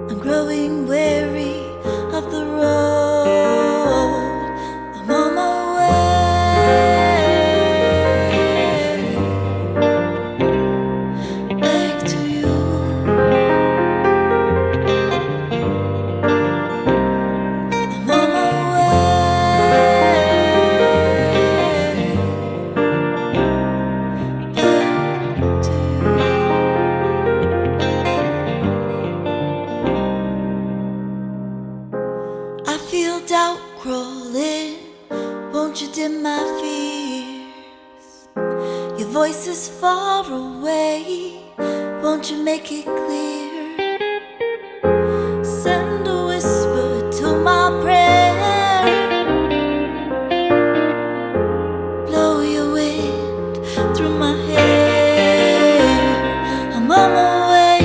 I'm growing weary of the road. I'm on my way back to you. I'm on my way back to you. I feel doubt crawling, won't you dim my fears? Your voice is far away, won't you make it clear? Send a whisper to my prayer, blow your wind through my hair. I'm on my way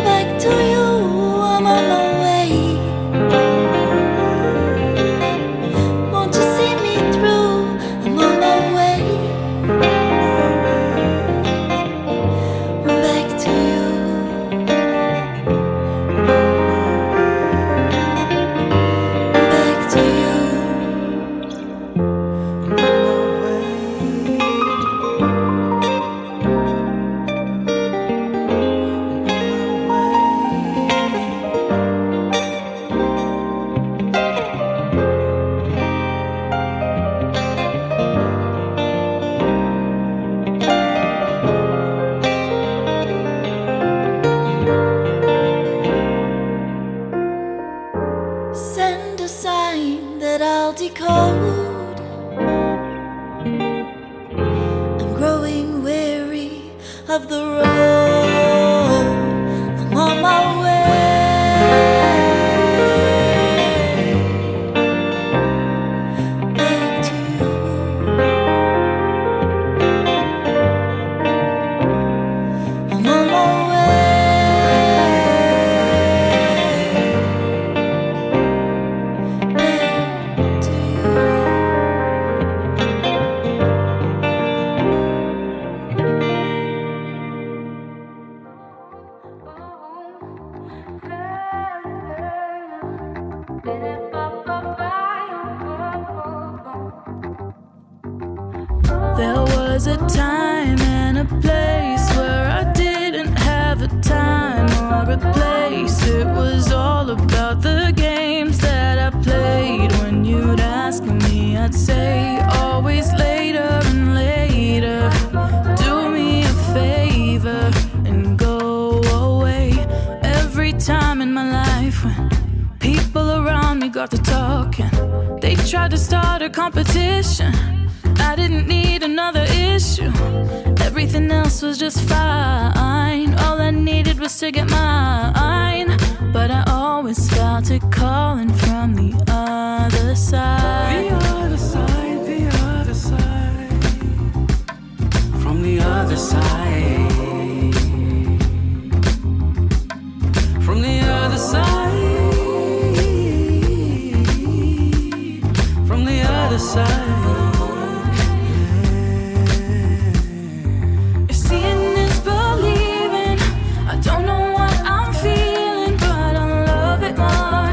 back to you. I'm on my way. Won't you see me through? I'm on my way back to you. Back to you. I'm on my way. Send a sign that I'll decode. I'm growing weary of the road. I'm on my way back to you. I'm on my way back to you. There was a time and a place where I didn't have a time or a place. It was all about the games that I played. When you'd ask me, I'd say always later and later. Do me a favor and go away. Every time in my life when people around me got to talking, they tried to start a competition. I didn't need another issue. Everything else was just fine. All I needed was to get mine. But I always felt it calling from the other side. The other side, the other side. From the other side. From the other side. From the other side. If seeing is believing, I don't know what I'm feeling, but I love it more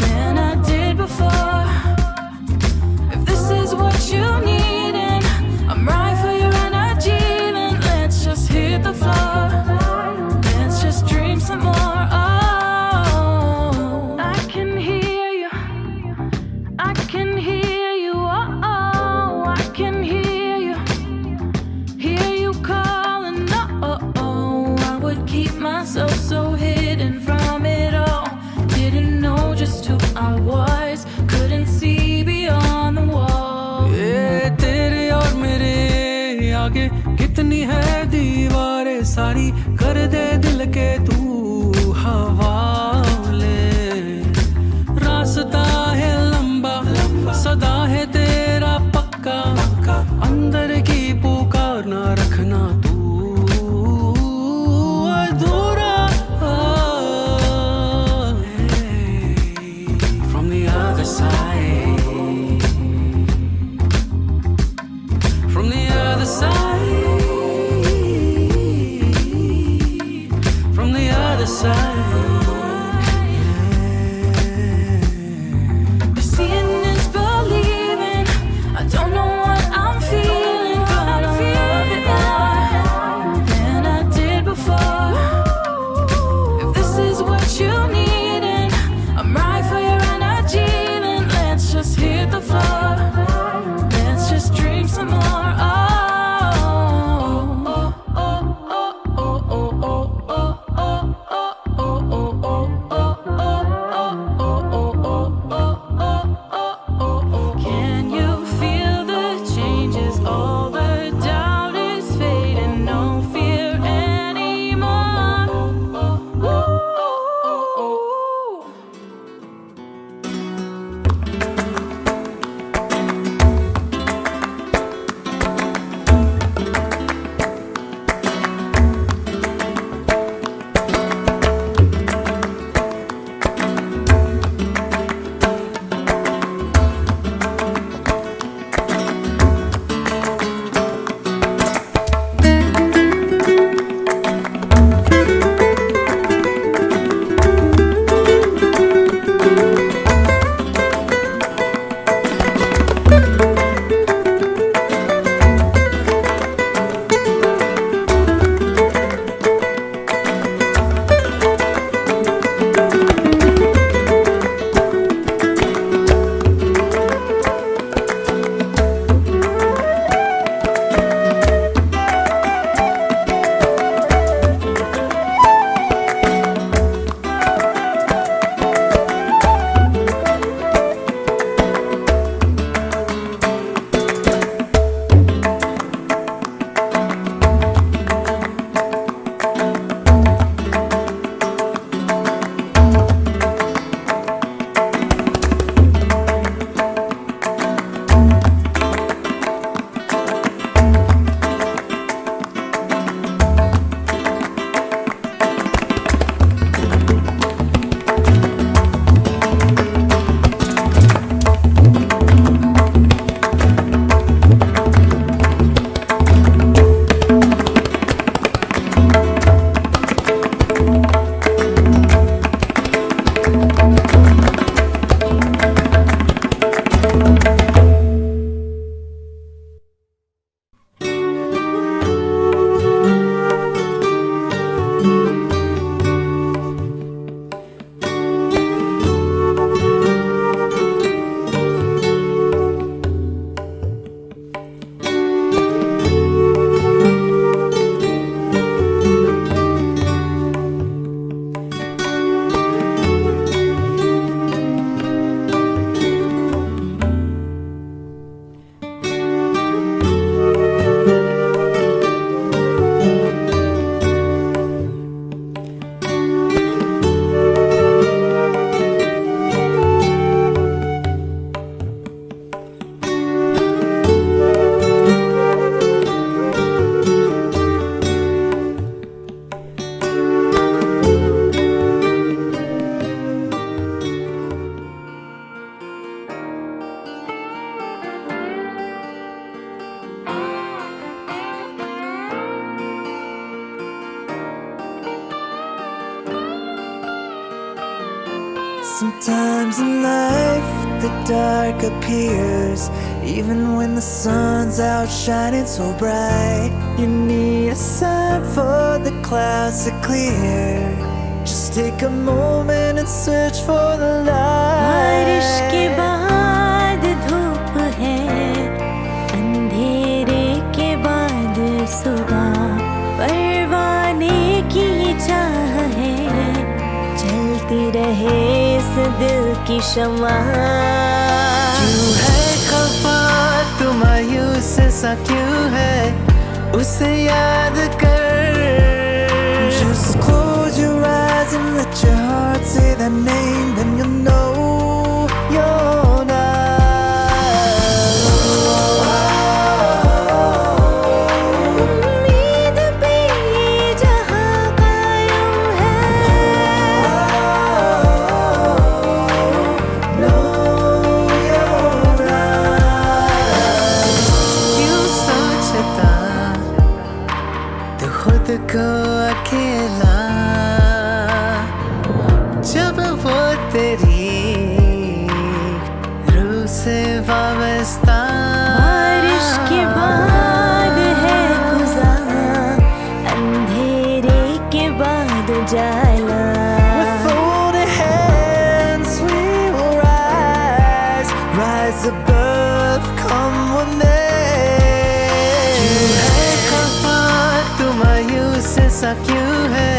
than I did before. If this is what you need, and I'm right for your energy, then let's just hit the floor. Let's just dream some more. Oh, I can hear you. I can hear you. Oh, I can hear you. Hear you calling. Oh, I would keep myself so hidden from it all. Didn't know just who I was. Couldn't see beyond the wall. ये तेरे और मेरे आगे कितनी है दीवारें, सारी कर दे दिल के तू हवाले। रास्ता है लंबा, सदा है तेरा पक्का, अंदर की पुकार ना रखना तू अधूरा। From the other side. From the other side. side. Seeing is believing. I don't know what I'm feeling, but I love it more than I did before. If this is what you need, and I'm right for your energy, then let's just hit the floor. Let's just drink some more. Can you feel the changes? All the doubt is fading, no fear anymore. Sometimes in life the dark appears, even when the sun's out shining so bright. You need a sign for the clouds to clear. Just take a moment and search for the बारिश के light. बाद धूप है, अंधेरे के बाद सुबह, परवाने की चाह है, जलती रहे इस दिल की शम्मा। क्यों है खफा तू मायूस सा क्यों है, उसे याद कर। Just close your eyes and let your heart say that name, then you'll know you're not alone. उम्मीद पे ये जहां कायम है, No, you're right. क्यों सोचता तू खुद को अकेला, जाला With folded hands we will rise, rise above, come one day. क्यों है खफा तू मायूस सा क्यों है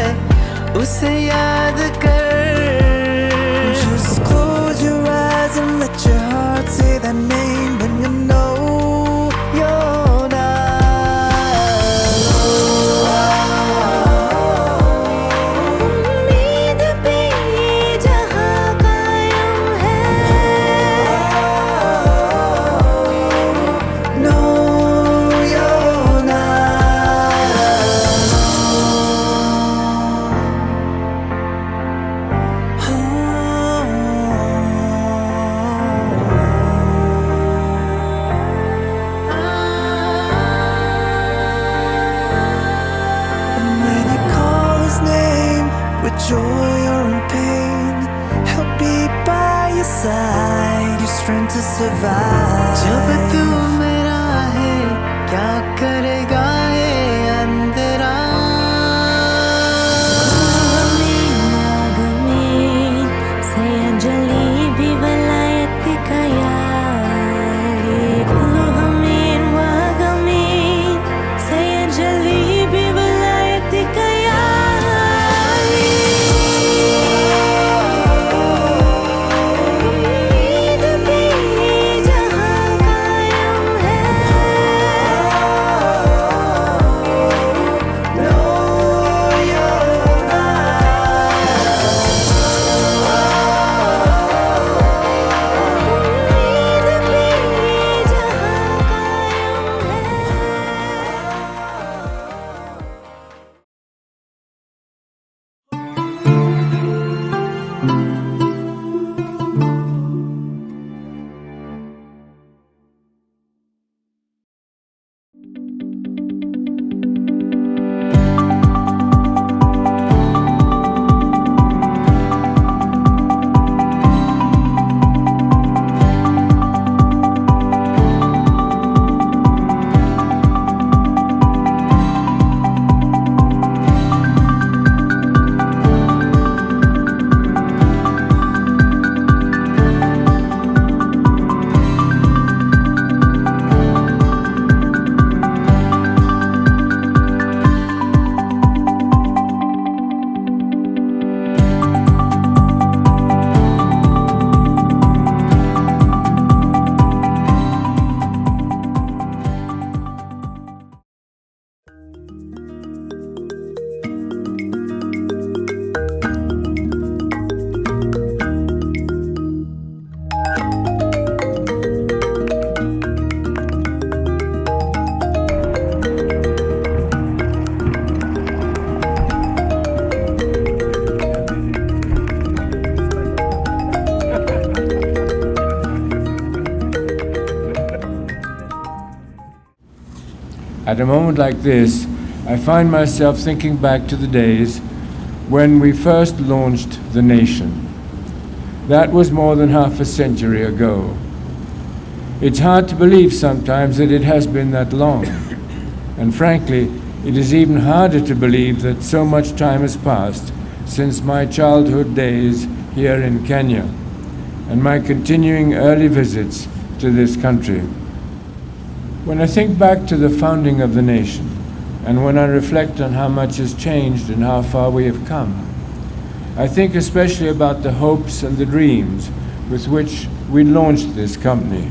उसे याद कर. Just close your eyes and let your heart say that name when you know you're not. उम्मीद पे ये जहां कायम है. No, you're when you call his name with joy or in pain, he'll be by your side, your strength to survive. जब तू मेरा है क्या करेगा ये अंधेरा. Gumeen sayajali bhi walayat kayali. Gumeen wa gumeen sayajali bhi walayat kayali. उम्मीद पे ये जहां कायम है. No, you're उम्मीद पे ये जहां कायम है. At a moment like this, I find myself thinking back to the days when we first launched the nation. That was more than half a century ago. It's hard to believe sometimes that it has been that long. And frankly, it is even harder to believe that so much time has passed since my childhood days here in Kenya and my continuing early visits to this country. When I think back to the founding of the nation, and when I reflect on how much has changed and how far we have come, I think especially about the hopes and the dreams with which we launched this company.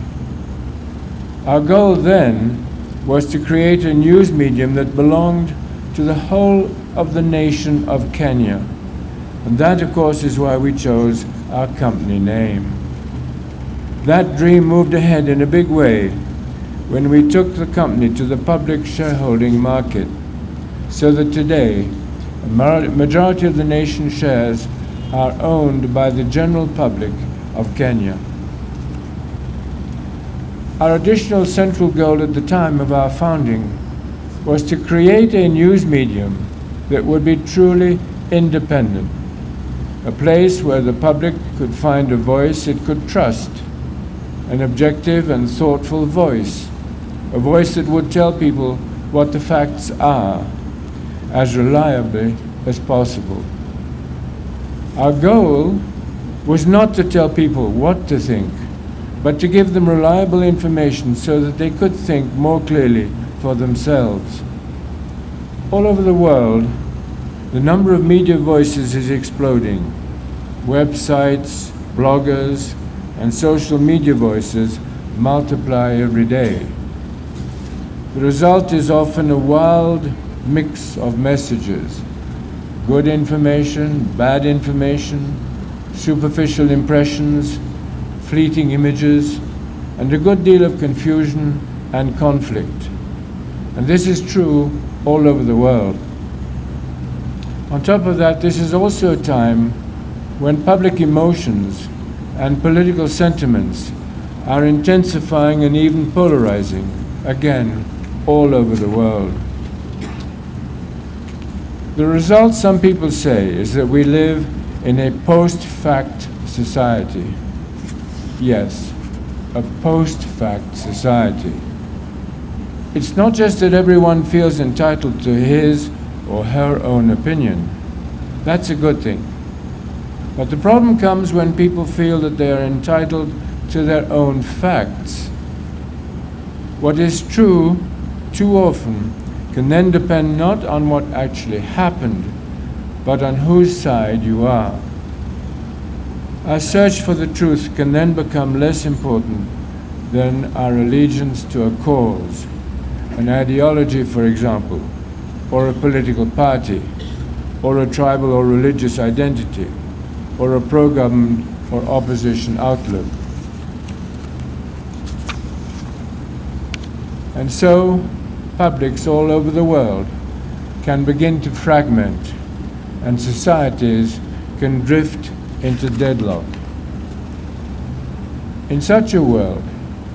Our goal then was to create a news medium that belonged to the whole of the nation of Kenya. And that, of course, is why we chose our company name. That dream moved ahead in a big way when we took the company to the public shareholding market, so that today a majority of the nation's shares are owned by the general public of Kenya. Our additional central goal at the time of our founding was to create a news medium that would be truly independent, a place where the public could find a voice it could trust, an objective and thoughtful voice, a voice that would tell people what the facts are as reliably as possible. Our goal was not to tell people what to think, but to give them reliable information so that they could think more clearly for themselves. All over the world, the number of media voices is exploding. Websites, bloggers, and social media voices multiply every day. The result is often a wild mix of messages: good information, bad information, superficial impressions, fleeting images, and a good deal of confusion and conflict. And this is true all over the world. On top of that, this is also a time when public emotions and political sentiments are intensifying and even polarizing, again, all over the world. The result, some people say, is that we live in a post-fact society. Yes, a post-fact society. It's not just that everyone feels entitled to his or her own opinion. That's a good thing. But the problem comes when people feel that they are entitled to their own facts. What is true, too often, can then depend not on what actually happened, but on whose side you are. Our search for the truth can then become less important than our allegiance to a cause, an ideology, for example, or a political party, or a tribal or religious identity, or a pro-government or opposition outlook. And so, publics all over the world can begin to fragment, and societies can drift into deadlock. In such a world,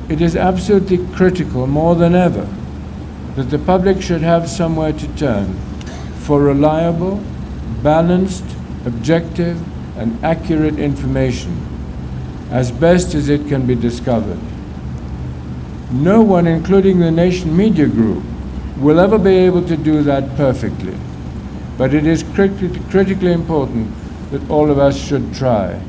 it is absolutely critical more than ever that the public should have somewhere to turn for reliable, balanced, objective, and accurate information, as best as it can be discovered. No one, including the Nation Media Group, will ever be able to do that perfectly, but it is critically important that all of us should try.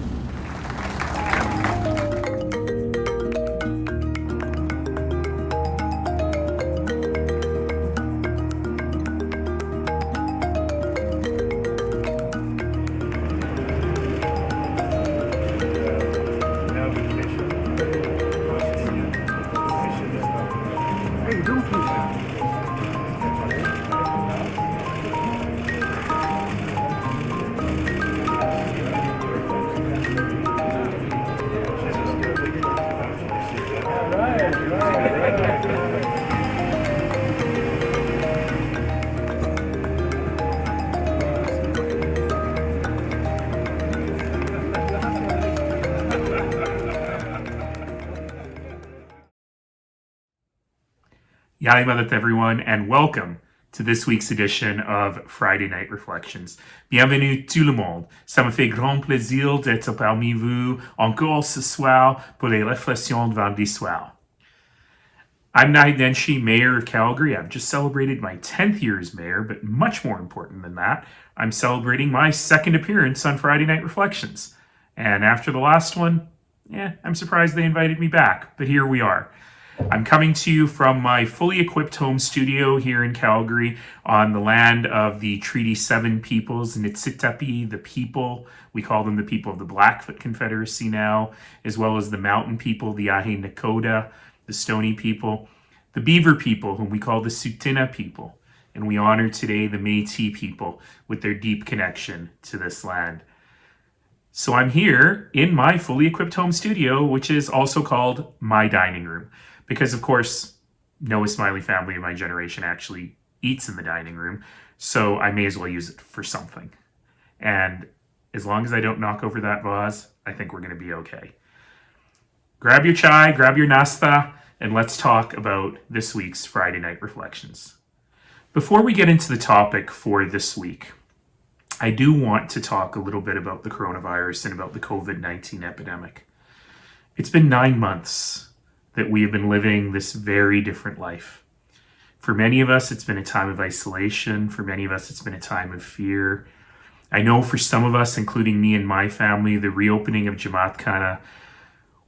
Yalimadat everyone, and welcome to this week's edition of Friday Night Reflections. Bienvenue tout le monde. Ça me fait grand plaisir d'être parmi vous encore ce soir pour les réflexions de vendredi soir. I'm Nahid Denshi, Mayor of Calgary. I've just celebrated my 10th year as mayor, but much more important than that, I'm celebrating my second appearance on Friday Night Reflections. And after the last one, I'm surprised they invited me back, but here we are. I'm coming to you from my fully equipped home studio here in Calgary on the land of the Treaty 7 peoples, Niitsitapi, the people. We call them the people of the Blackfoot Confederacy now, as well as the mountain people, the Ahe Nakota, the Stony people, the Beaver people, whom we call the Tsuut'ina people. And we honor today the Métis people with their deep connection to this land. So I'm here in my fully equipped home studio, which is also called my dining room. Because, of course, no Smiley family of my generation actually eats in the dining room, so I may as well use it for something. And as long as I don't knock over that vase, I think we're going to be okay. Grab your chai, grab your nasta, and let's talk about this week's Friday Night Reflections. Before we get into the topic for this week, I do want to talk a little bit about the coronavirus and about the COVID-19 epidemic. It's been 9 months that we have been living this very different life. For many of us, it's been a time of isolation. For many of us, it's been a time of fear. I know for some of us, including me and my family, the reopening of Jamaat Khana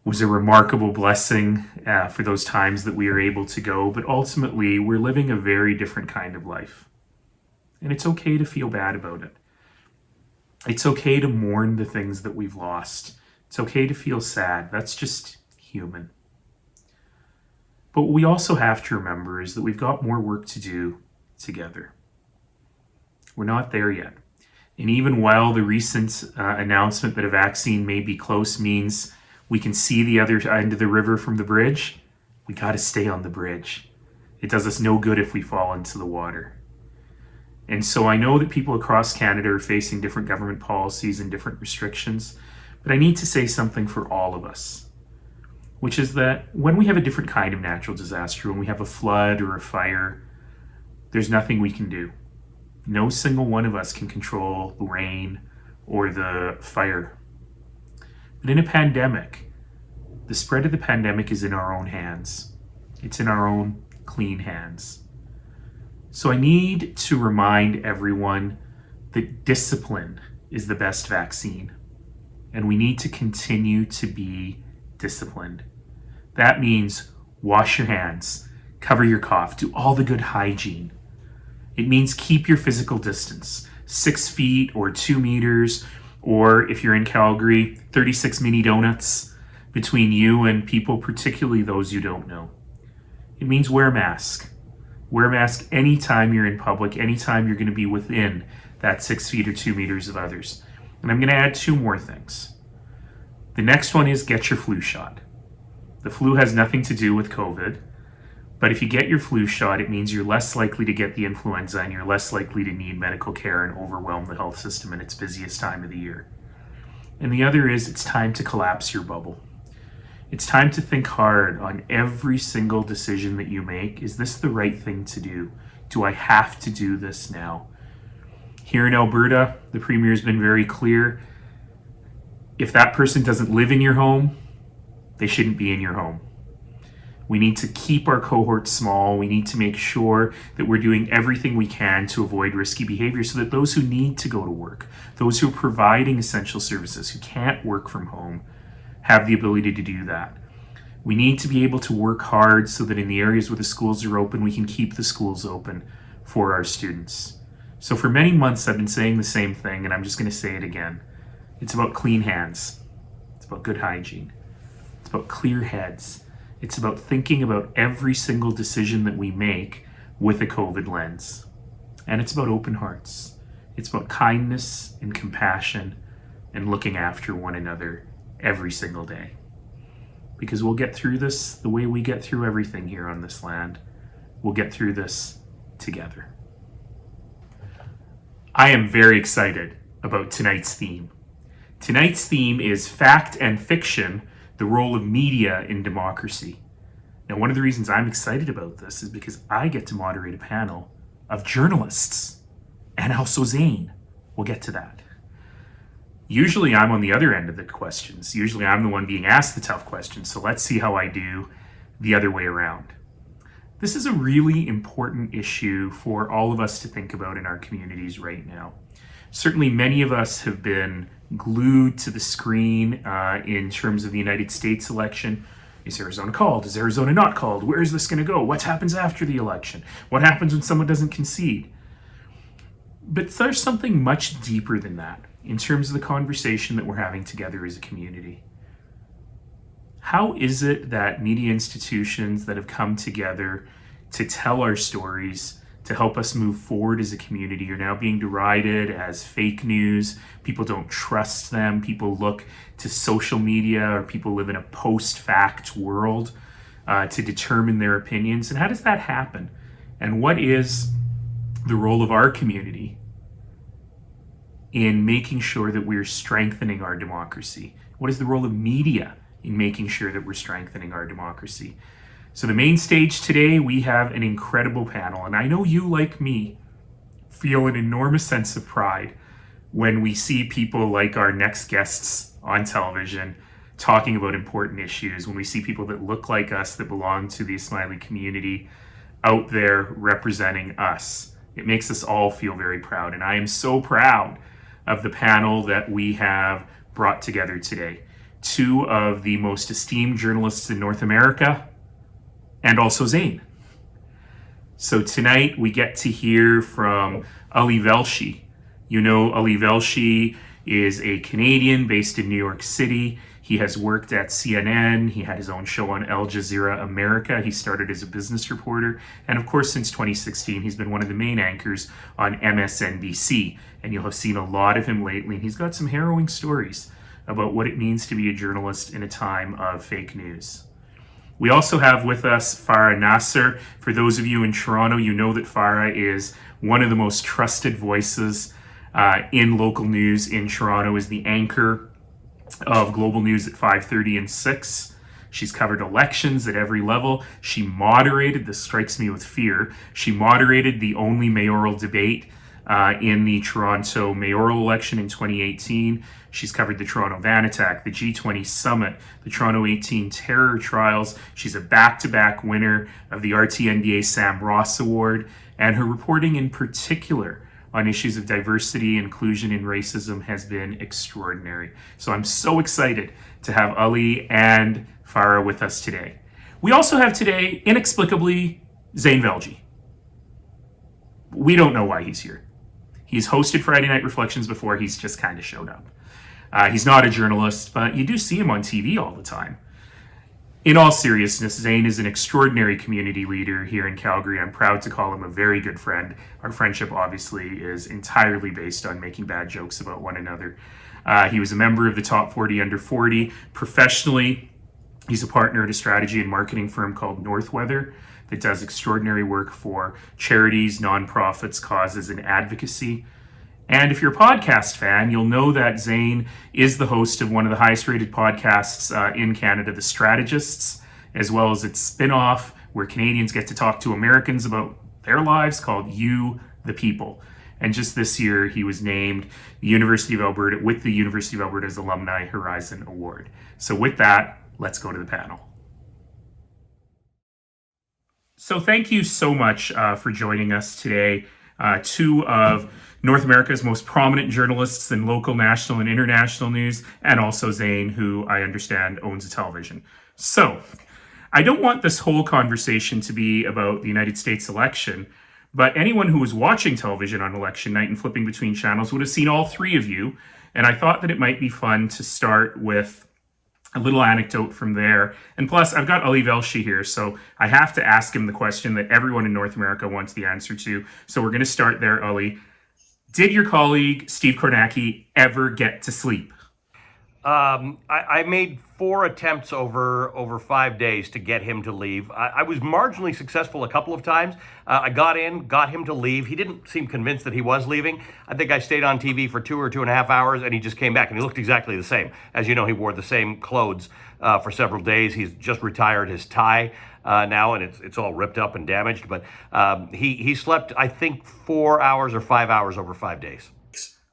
was a remarkable blessing for those times that we were able to go. But ultimately, we're living a very different kind of life. And it's okay to feel bad about it. It's okay to mourn the things that we've lost. It's okay to feel sad. That's just human. But what we also have to remember is that we've got more work to do together. We're not there yet. And even while the recent announcement that a vaccine may be close means we can see the other end of the river from the bridge, we got to stay on the bridge. It does us no good if we fall into the water. And so I know that people across Canada are facing different government policies and different restrictions, but I need to say something for all of us, which is that when we have a different kind of natural disaster, when we have a flood or a fire, there's nothing we can do. No single one of us can control the rain or the fire. But in a pandemic, the spread of the pandemic is in our own hands. It's in our own clean hands. So I need to remind everyone that discipline is the best vaccine, and we need to continue to be disciplined. That means wash your hands, cover your cough, do all the good hygiene. It means keep your physical distance, 6 feet or 2 meters, or if you're in Calgary, 36 mini donuts between you and people, particularly those you don't know. It means wear a mask. Wear a mask anytime you're in public, anytime you're going to be within that 6 feet or 2 meters of others. And I'm going to add 2 more things. The next one is get your flu shot. The flu has nothing to do with COVID, but if you get your flu shot, it means you're less likely to get the influenza and you're less likely to need medical care and overwhelm the health system in its busiest time of the year. And the other is it's time to collapse your bubble. It's time to think hard on every single decision that you make. Is this the right thing to do? Do I have to do this now? Here in Alberta, the Premier has been very clear. If that person doesn't live in your home, they shouldn't be in your home. We need to keep our cohorts small. We need to make sure that we're doing everything we can to avoid risky behavior so that those who need to go to work, those who are providing essential services, who can't work from home, have the ability to do that. We need to be able to work hard so that in the areas where the schools are open, we can keep the schools open for our students. So for many months, I've been saying the same thing, and I'm just going to say it again. It's about clean hands. It's about good hygiene. It's about clear heads. It's about thinking about every single decision that we make with a COVID lens. And it's about open hearts. It's about kindness and compassion and looking after one another every single day. Because we'll get through this the way we get through everything here on this land. We'll get through this together. I am very excited about tonight's theme. Tonight's theme is fact and fiction, the role of media in democracy. Now, one of the reasons I'm excited about this is because I get to moderate a panel of journalists, and also Zane. We'll get to that. Usually I'm on the other end of the questions. Usually I'm the one being asked the tough questions. So let's see how I do the other way around. This is a really important issue for all of us to think about in our communities right now. Certainly many of us have been glued to the screen in terms of the United States election. Is Arizona called? Is Arizona not called? Where is this going to go? What happens after the election? What happens when someone doesn't concede? But there's something much deeper than that in terms of the conversation that we're having together as a community. How is it that media institutions that have come together to tell our stories, to help us move forward as a community, are now being derided as fake news? People don't trust them. People look to social media, or people live in a post-fact world to determine their opinions. And how does that happen? And what is the role of our community in making sure that we're strengthening our democracy? What is the role of media in making sure that we're strengthening our democracy? So the main stage today, we have an incredible panel, and I know you, like me, feel an enormous sense of pride when we see people like our next guests on television talking about important issues, when we see people that look like us, that belong to the Ismaili community, out there representing us. It makes us all feel very proud, and I am so proud of the panel that we have brought together today. Two of the most esteemed journalists in North America, and also Zain. So tonight we get to hear from Ali Velshi. You know, Ali Velshi is a Canadian based in New York City. He has worked at CNN. He had his own show on Al Jazeera America. He started as a business reporter. And of course, since 2016, he's been one of the main anchors on MSNBC. And you'll have seen a lot of him lately. And he's got some harrowing stories about what it means to be a journalist in a time of fake news. We also have with us Farah Nasser. For those of you in Toronto, you know that Farah is one of the most trusted voices in local news in Toronto, is the anchor of Global News at 5:30 and 6. She's covered elections at every level. She moderated, this strikes me with fear, she moderated the only mayoral debate in the Toronto mayoral election in 2018. She's covered the Toronto van attack, the G20 summit, the Toronto 18 terror trials. She's a back-to-back winner of the RTNDA Sam Ross Award, and her reporting in particular on issues of diversity, inclusion, and racism has been extraordinary. So I'm so excited to have Ali and Farah with us today. We also have today, inexplicably, Zain Velji. We don't know why he's here. He's hosted Friday Night Reflections before. He's just kind of showed up. He's not a journalist, but you do see him on TV all the time. In all seriousness, Zain is an extraordinary community leader here in Calgary. I'm proud to call him a very good friend. Our friendship obviously is entirely based on making bad jokes about one another. He was a member of the Top 40 Under 40. Professionally, he's a partner at a strategy and marketing firm called Northweather that does extraordinary work for charities, nonprofits, causes, and advocacy. And if you're a podcast fan, you'll know that Zain is the host of one of the highest rated podcasts in Canada, The Strategists, as well as its spin-off where Canadians get to talk to Americans about their lives, called You, the People. And just this year, he was named the University of Alberta with the University of Alberta's Alumni Horizon Award. So with that, let's go to the panel. So thank you so much for joining us today. Two of North America's most prominent journalists in local, national, and international news, and also Zain, who I understand owns a television. So I don't want this whole conversation to be about the United States election, but anyone who was watching television on election night and flipping between channels would have seen all three of you. And I thought that it might be fun to start with a little anecdote from there. And plus, I've got Ali Velshi here, so I have to ask him the question that everyone in North America wants the answer to. So we're going to start there, Ali. Did your colleague, Steve Kornacki, ever get to sleep? I made 4 attempts over 5 days to get him to leave. I was marginally successful a couple of times. I got him to leave. He didn't seem convinced that he was leaving. I think I stayed on TV for 2 or 2.5 hours, and he just came back, and he looked exactly the same. As you know, he wore the same clothes for several days. He's just retired his tie now, and it's all ripped up and damaged. But he slept, I think, 4 hours or 5 hours over 5 days.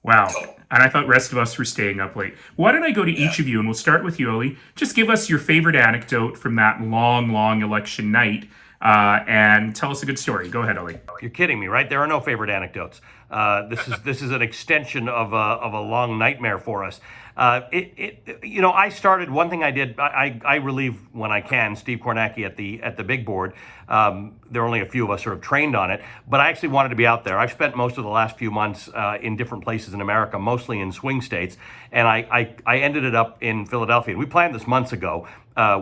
Wow. And I thought the rest of us were staying up late. Why don't I go to each of you, and we'll start with you, Ali. Just give us your favorite anecdote from that long, long election night, and tell us a good story. Go ahead, Ali. You're kidding me, right? There are no favorite anecdotes. This is an extension of a long nightmare for us. I started, one thing I did, I relieve when I can Steve Kornacki at the big board. There are only a few of us who have trained on it, but I actually wanted to be out there. I've spent most of the last few months in different places in America, mostly in swing states, and I ended it up in Philadelphia. And we planned this months ago.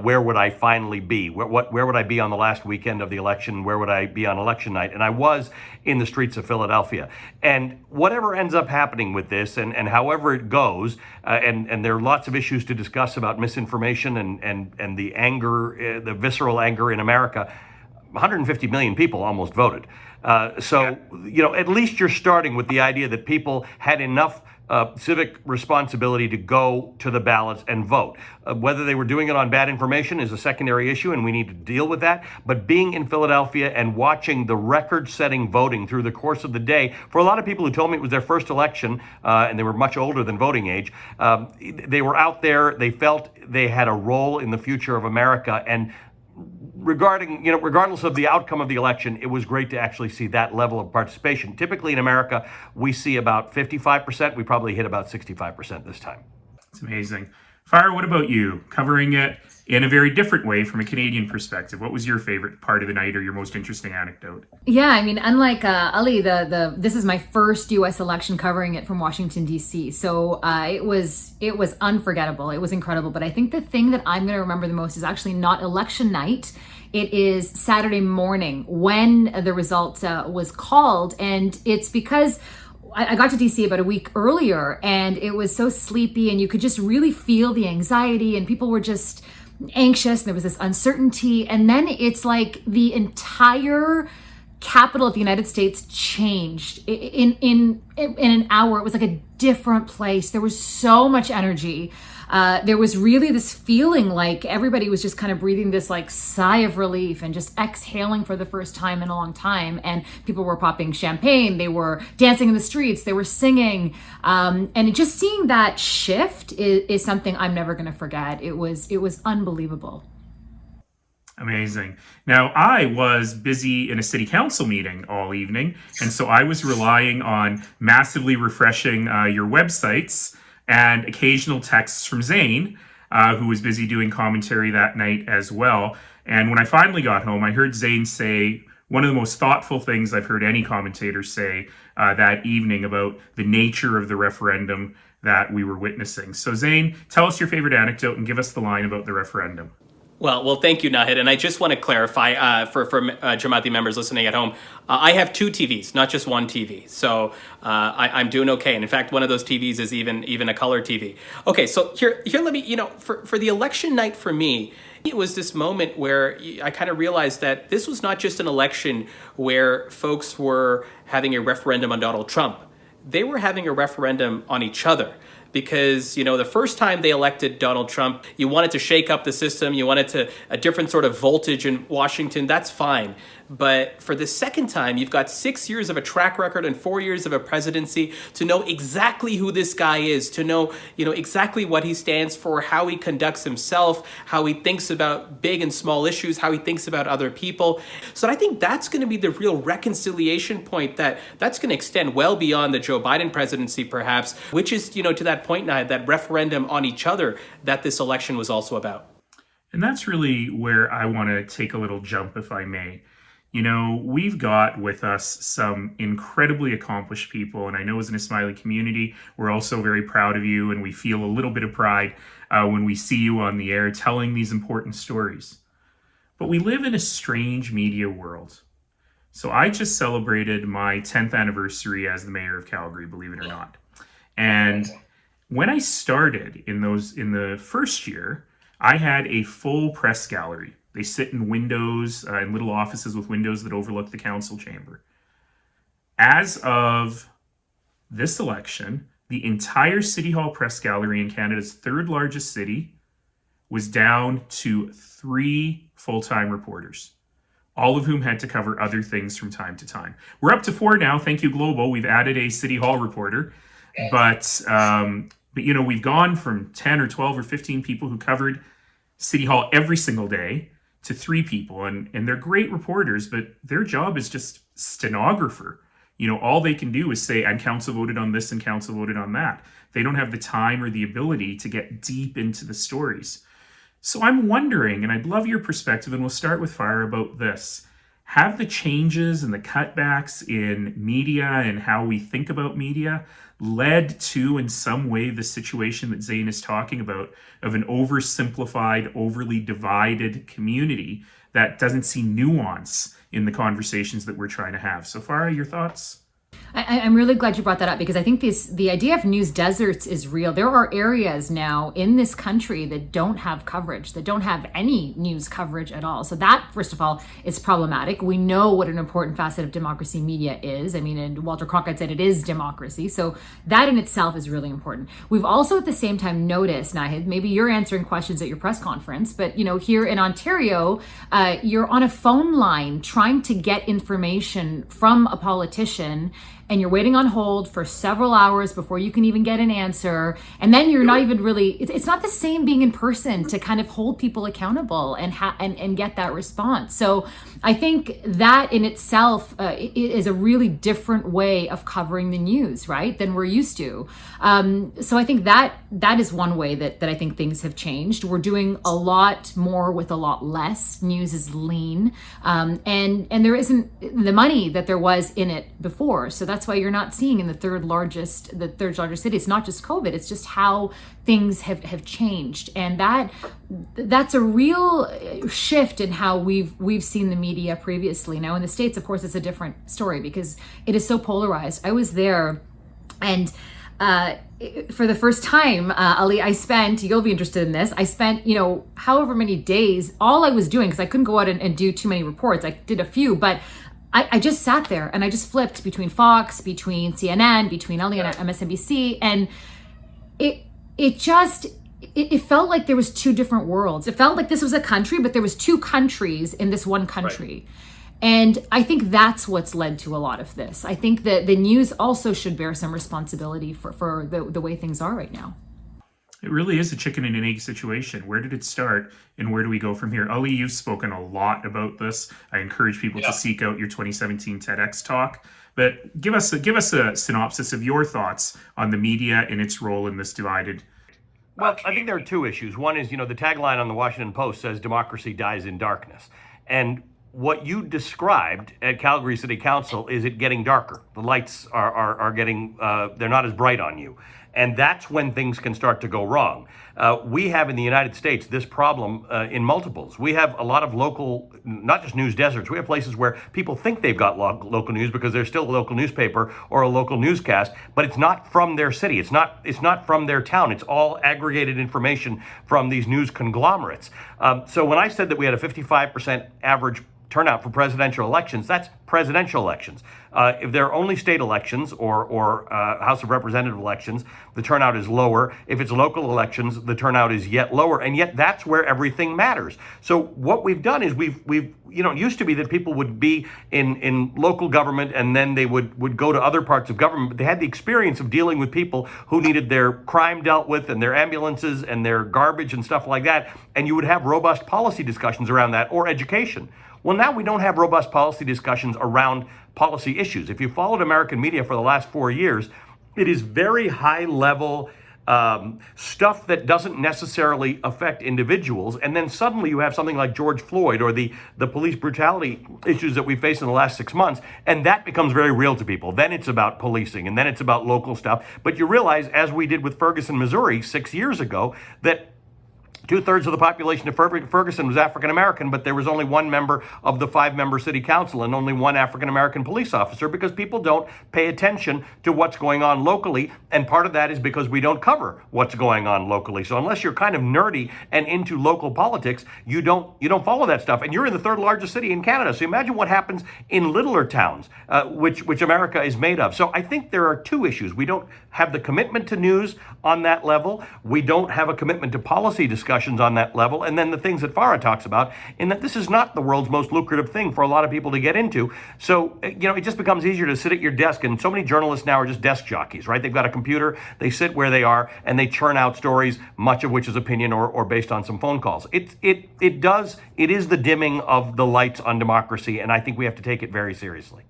Where would I finally be? Where would I be on the last weekend of the election? Where would I be on election night? And I was in the streets of Philadelphia. And whatever ends up happening with this, and however it goes, and there are lots of issues to discuss about misinformation and the anger, the visceral anger in America. 150 million people almost voted. At least you're starting with the idea that people had enough civic responsibility to go to the ballots and vote. Whether they were doing it on bad information is a secondary issue, and we need to deal with that. But being in Philadelphia and watching the record-setting voting through the course of the day, for a lot of people who told me it was their first election, and they were much older than voting age, they were out there, they felt they had a role in the future of America, and regardless of the outcome of the election, it was great to actually see that level of participation. Typically in America, we see about 55%. We probably hit about 65% this time. It's amazing. Fire, what about you? Covering it in a very different way from a Canadian perspective. What was your favorite part of the night or your most interesting anecdote? Yeah, I mean, unlike Ali, this is my first U.S. election covering it from Washington, D.C. So it was unforgettable. It was incredible. But I think the thing that I'm going to remember the most is actually not election night. It is Saturday morning when the result was called. And it's because I got to DC about a week earlier and it was so sleepy and you could just really feel the anxiety and people were just anxious and there was this uncertainty. And then it's like the entire capital of the United States changed in an hour. It was like a different place. There was so much energy. There was really this feeling like everybody was just kind of breathing this like sigh of relief and just exhaling for the first time in a long time. And people were popping champagne. They were dancing in the streets. They were singing. And just seeing that shift is something I'm never going to forget. It was unbelievable. Amazing. Now, I was busy in a city council meeting all evening, and so I was relying on massively refreshing your websites and occasional texts from Zane, who was busy doing commentary that night as well. And when I finally got home, I heard Zane say one of the most thoughtful things I've heard any commentator say that evening about the nature of the referendum that we were witnessing. So Zane, tell us your favorite anecdote and give us the line about the referendum. Well, thank you, Nahid. And I just want to clarify for Jamaati members listening at home, I have two TVs, not just one TV. So I'm doing okay. And in fact, one of those TVs is even a color TV. Okay, so here, let me, for the election night for me, it was this moment where I kind of realized that this was not just an election where folks were having a referendum on Donald Trump. They were having a referendum on each other. Because, the first time they elected Donald Trump, you wanted to shake up the system, you wanted a different sort of voltage in Washington, that's fine. But for the second time, you've got 6 years of a track record and 4 years of a presidency to know exactly who this guy is, to know, exactly what he stands for, how he conducts himself, how he thinks about big and small issues, how he thinks about other people. So I think that's going to be the real reconciliation point that's going to extend well beyond the Joe Biden presidency, perhaps, which is, to that point now, that referendum on each other that this election was also about. And that's really where I want to take a little jump, if I may. We've got with us some incredibly accomplished people, and I know as an Ismaili community, we're also very proud of you, and we feel a little bit of pride when we see you on the air telling these important stories. But we live in a strange media world. So I just celebrated my 10th anniversary as the mayor of Calgary, believe it or not. And when I started in the first year, I had a full press gallery. They sit in windows, in little offices with windows that overlook the council chamber. As of this election, the entire City Hall press gallery in Canada's third largest city was down to 3 full-time reporters, all of whom had to cover other things from time to time. We're up to 4 now. Thank you, Global. We've added a City Hall reporter. But we've gone from 10 or 12 or 15 people who covered City Hall every single day to 3 people, and they're great reporters, but their job is just stenographer. All they can do is say, and council voted on this and council voted on that. They don't have the time or the ability to get deep into the stories. So I'm wondering, and I'd love your perspective, and we'll start with Fire about this. Have the changes and the cutbacks in media and how we think about media led to, in some way, the situation that Zane is talking about of an oversimplified, overly divided community that doesn't see nuance in the conversations that we're trying to have? So Farah, your thoughts? I'm really glad you brought that up because I think the idea of news deserts is real. There are areas now in this country that don't have coverage, that don't have any news coverage at all. So that, first of all, is problematic. We know what an important facet of democracy media is. I mean, and Walter Cronkite said it is democracy. So that in itself is really important. We've also at the same time noticed, Nahid, maybe you're answering questions at your press conference, but here in Ontario, you're on a phone line trying to get information from a politician and you're waiting on hold for several hours before you can even get an answer. And then you're not even really, it's not the same being in person to kind of hold people accountable and get that response. So I think that in itself is a really different way of covering the news, right, than we're used to. So I think that is one way that I think things have changed. We're doing a lot more with a lot less. News is lean, and there isn't the money that there was in it before. So that's why you're not seeing in the third largest city. It's not just COVID. It's just how things have changed, and that's a real shift in how we've seen the media previously. Now in the States, of course, it's a different story because it is so polarized. I was there, and for the first time, Ali, you'll be interested in this, I spent, however many days, all I was doing, because I couldn't go out and do too many reports. I did a few, but I just sat there and I just flipped between Fox, between CNN, between LA and MSNBC, and it felt like there was two different worlds. It felt like this was a country, but there was two countries in this one country. Right. And I think that's what's led to a lot of this. I think that the news also should bear some responsibility for the way things are right now. It really is a chicken and an egg situation. Where did it start and where do we go from here? Ali, you've spoken a lot about this. I encourage people to seek out your 2017 TEDx talk. But give us a synopsis of your thoughts on the media and its role in this divided. Well, I think there are two issues. One is, the tagline on the Washington Post says democracy dies in darkness. And what you described at Calgary City Council is it getting darker. The lights are getting, they're not as bright on you. And that's when things can start to go wrong. We have in the United States this problem in multiples. We have a lot of local, not just news deserts. We have places where people think they've got local news because there's still a local newspaper or a local newscast, but it's not from their city. It's not from their town. It's all aggregated information from these news conglomerates. So when I said that we had a 55% average turnout for presidential elections, that's presidential elections. If they're only state elections or House of Representative elections, the turnout is lower. If it's local elections, the turnout is yet lower. And yet that's where everything matters. So what we've done is we've it used to be that people would be in local government and then they would go to other parts of government, but they had the experience of dealing with people who needed their crime dealt with and their ambulances and their garbage and stuff like that. And you would have robust policy discussions around that, or education. Well, now we don't have robust policy discussions around policy issues. If you followed American media for the last 4 years, it is very high level stuff that doesn't necessarily affect individuals. And then suddenly you have something like George Floyd or the police brutality issues that we faced in the last 6 months. And that becomes very real to people. Then it's about policing and then it's about local stuff. But you realize, as we did with Ferguson, Missouri 6 years ago, that 2/3 of the population of Ferguson was African American, but there was only one member of the 5-member city council and only one African American police officer, because people don't pay attention to what's going on locally. And part of that is because we don't cover what's going on locally. So unless you're kind of nerdy and into local politics, you don't follow that stuff. And you're in the 3rd largest city in Canada. So imagine what happens in littler towns, which America is made of. So I think there are two issues. We don't have the commitment to news on that level. We don't have a commitment to policy discussions on that level. And then the things that Farah talks about, in that this is not the world's most lucrative thing for a lot of people to get into. So, it just becomes easier to sit at your desk. And so many journalists now are just desk jockeys, right? They've got a computer, they sit where they are, and they churn out stories, much of which is opinion or based on some phone calls. It is the dimming of the lights on democracy. And I think we have to take it very seriously.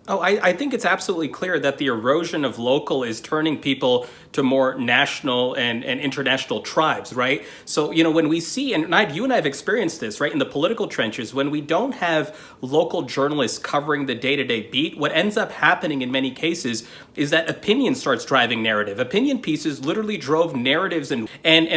Oh, I think it's absolutely clear that the erosion of local is turning people to more national and international tribes, right? So, when we see, and you and I have experienced this, right, in the political trenches, when we don't have local journalists covering the day-to-day beat, what ends up happening in many cases is that opinion starts driving narrative. Opinion pieces literally drove narratives, and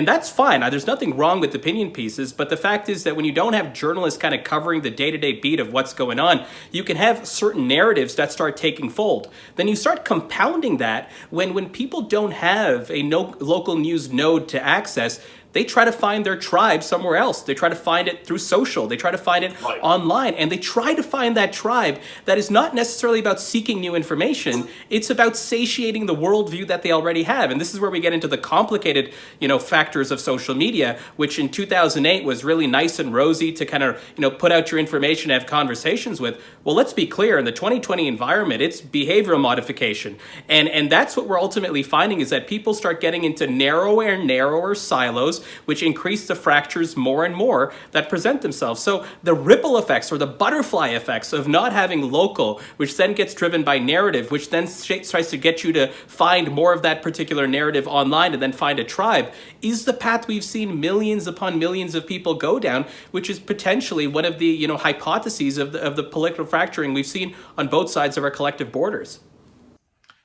that's fine. There's nothing wrong with opinion pieces, but the fact is that when you don't have journalists kind of covering the day-to-day beat of what's going on, you can have certain narratives that start taking fold. Then you start compounding that when people don't have a local news node to access, they try to find their tribe somewhere else. They try to find it through social. They try to find it online. And they try to find that tribe that is not necessarily about seeking new information. It's about satiating the worldview that they already have. And this is where we get into the complicated, factors of social media, which in 2008 was really nice and rosy to kind of, put out your information, have conversations with. Well, let's be clear, in the 2020 environment, it's behavioral modification. And that's what we're ultimately finding, is that people start getting into narrower and narrower silos, which increase the fractures more and more that present themselves. So the ripple effects, or the butterfly effects of not having local, which then gets driven by narrative, which then tries to get you to find more of that particular narrative online and then find a tribe, is the path we've seen millions upon millions of people go down, which is potentially one of the hypotheses of the political fracturing we've seen on both sides of our collective borders.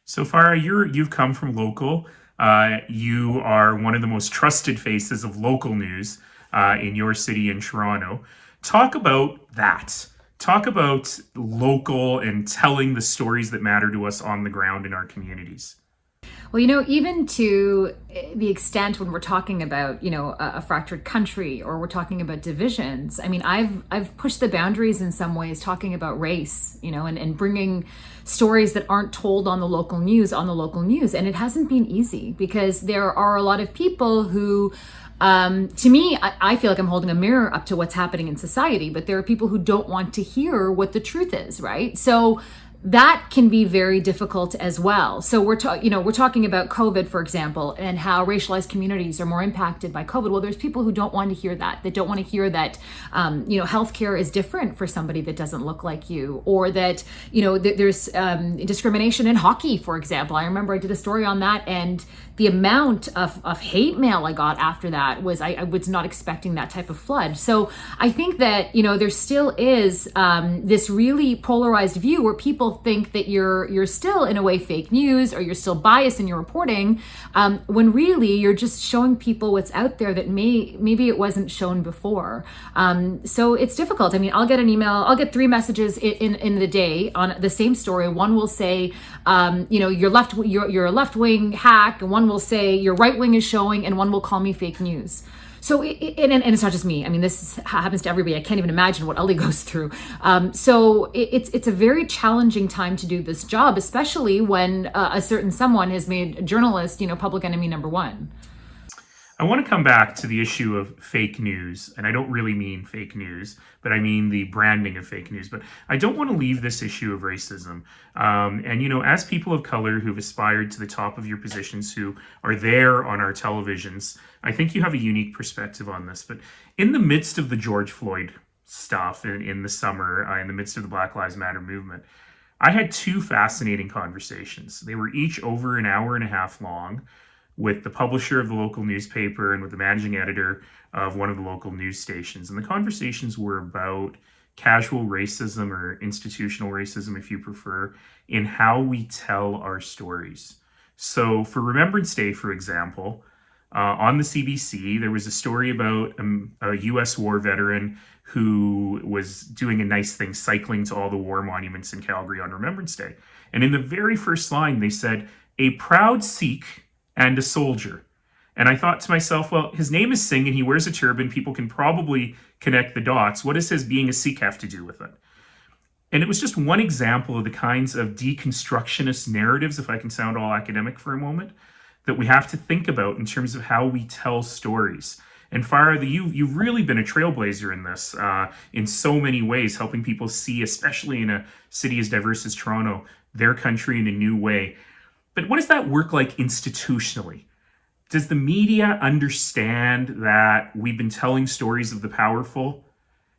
So Farah, you've come from local. You are one of the most trusted faces of local news in your city in Toronto. Talk about that. Talk about local and telling the stories that matter to us on the ground in our communities. Well, even to the extent when we're talking about, a fractured country, or we're talking about divisions, I mean, I've pushed the boundaries in some ways, talking about race, and bringing stories that aren't told on the local news. And it hasn't been easy, because there are a lot of people who, to me, I feel like I'm holding a mirror up to what's happening in society, but there are people who don't want to hear what the truth is, right? So that can be very difficult as well. So we're talking about COVID, for example, and how racialized communities are more impacted by COVID. Well, there's people who don't want to hear that. They don't want to hear that, healthcare is different for somebody that doesn't look like you, or that, there's discrimination in hockey, for example. I remember I did a story on that, and the amount of hate mail I got after that was, I was not expecting that type of flood. So I think that, there still is this really polarized view where people think that you're still in a way fake news, or you're still biased in your reporting, when really you're just showing people what's out there that maybe it wasn't shown before. So it's difficult. I mean, I'll get 3 messages in the day on the same story. One will say, you're a left-wing hack, and one will say your right wing is showing, and one will call me fake news. So, and it's not just me. I mean, this happens to everybody. I can't even imagine what Ali goes through. So it's a very challenging time to do this job, especially when a certain someone has made a journalist, public enemy number one. I want to come back to the issue of fake news, and I don't really mean fake news, but I mean the branding of fake news. But I don't want to leave this issue of racism. As people of color who've aspired to the top of your positions, who are there on our televisions, I think you have a unique perspective on this. But in the midst of the George Floyd stuff in the summer, in the midst of the Black Lives Matter movement, I had 2 fascinating conversations. They were each over an hour and a half long, with the publisher of the local newspaper and with the managing editor of one of the local news stations. And the conversations were about casual racism, or institutional racism, if you prefer, in how we tell our stories. So for Remembrance Day, for example, on the CBC, there was a story about a U.S. war veteran who was doing a nice thing, cycling to all the war monuments in Calgary on Remembrance Day. And in the very first line, they said, "A proud Sikh and a soldier." And I thought to myself, well, his name is Singh and he wears a turban. People can probably connect the dots. What does his being a Sikh have to do with it? And it was just one example of the kinds of deconstructionist narratives, if I can sound all academic for a moment, that we have to think about in terms of how we tell stories. And Farah, you've really been a trailblazer in this, in so many ways, helping people see, especially in a city as diverse as Toronto, their country in a new way. But what does that work like institutionally? Does the media understand that we've been telling stories of the powerful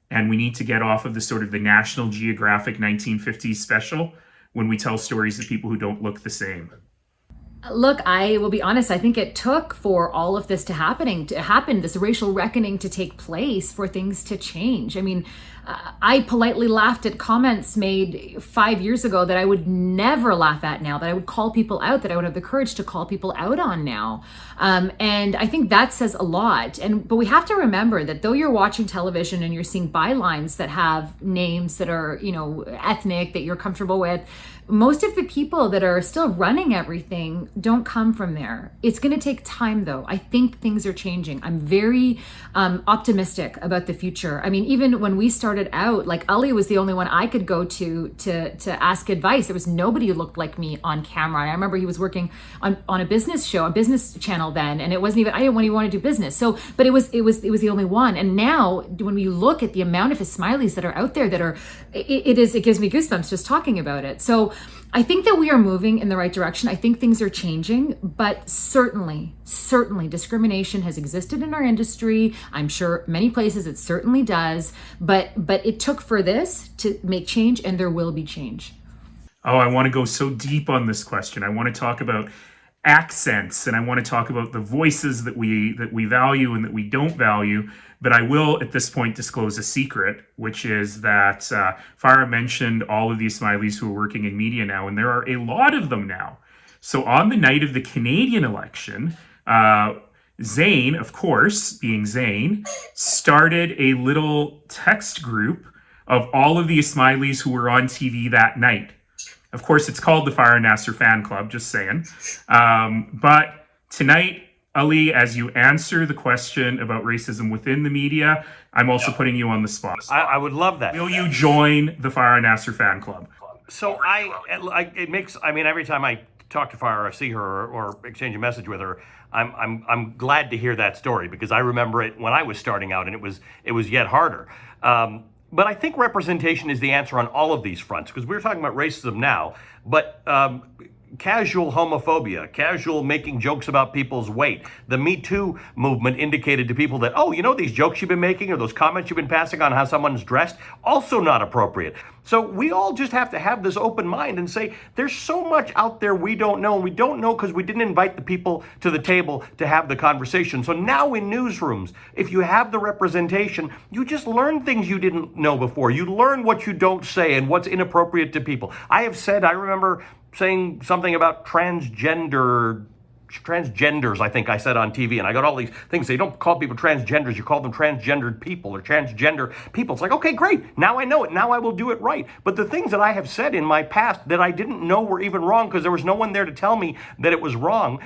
and we need to get off of the sort of the National Geographic 1950s special when we tell stories of people who don't look the same? Look, I will be honest, I think it took for all of this to happen, this racial reckoning to take place, for things to change. I mean, I politely laughed at comments made 5 years ago that I would never laugh at now, that I would call people out, that I would have the courage to call people out on now. And I think that says a lot. But we have to remember that though you're watching television and you're seeing bylines that have names that are, ethnic, that you're comfortable with, most of the people that are still running everything don't come from there. It's going to take time, though. I think things are changing. I'm very optimistic about the future. I mean, even when we started out, like Ali was the only one I could go to ask advice. There was nobody who looked like me on camera. And I remember he was working on a business show, a business channel then, and it wasn't even, I didn't even want to do business. So, but it was the only one. And now, when we look at the amount of Ismailis that are out there, that are, it gives me goosebumps just talking about it. So I think that we are moving in the right direction. I think things are changing, but certainly discrimination has existed in our industry. I'm sure many places it certainly does, but it took for this to make change, and there will be change. Oh, I want to go so deep on this question. I want to talk about accents, and I want to talk about the voices that we value and that we don't value. But I will, at this point, disclose a secret, which is that Farah mentioned all of the Ismailis who are working in media now, and there are a lot of them now. So on the night of the Canadian election, Zayn, of course, being Zayn, started a little text group of all of the Ismailis who were on TV that night. Of course, it's called the Farah Nasser Fan Club, just saying. But tonight, Ali, as you answer the question about racism within the media, I'm also putting you on the spot. I would love that. Will you join the Farah Nasser Fan Club? So every time I talk to Farah or see her or exchange a message with her, I'm glad to hear that story, because I remember it when I was starting out, and it was yet harder. But I think representation is the answer on all of these fronts, because we're talking about racism now, but casual homophobia, casual making jokes about people's weight. The Me Too movement indicated to people that, these jokes you've been making or those comments you've been passing on how someone's dressed, also not appropriate. So we all just have to have this open mind and say, there's so much out there we don't know, and we don't know because we didn't invite the people to the table to have the conversation. So now in newsrooms, if you have the representation, you just learn things you didn't know before. You learn what you don't say and what's inappropriate to people. I remember saying something about transgenders, I think I said on TV, and I got all these things. They don't call people transgenders, you call them transgendered people or transgender people. It's like, okay, great, now I know it, now I will do it right. But the things that I have said in my past that I didn't know were even wrong because there was no one there to tell me that it was wrong,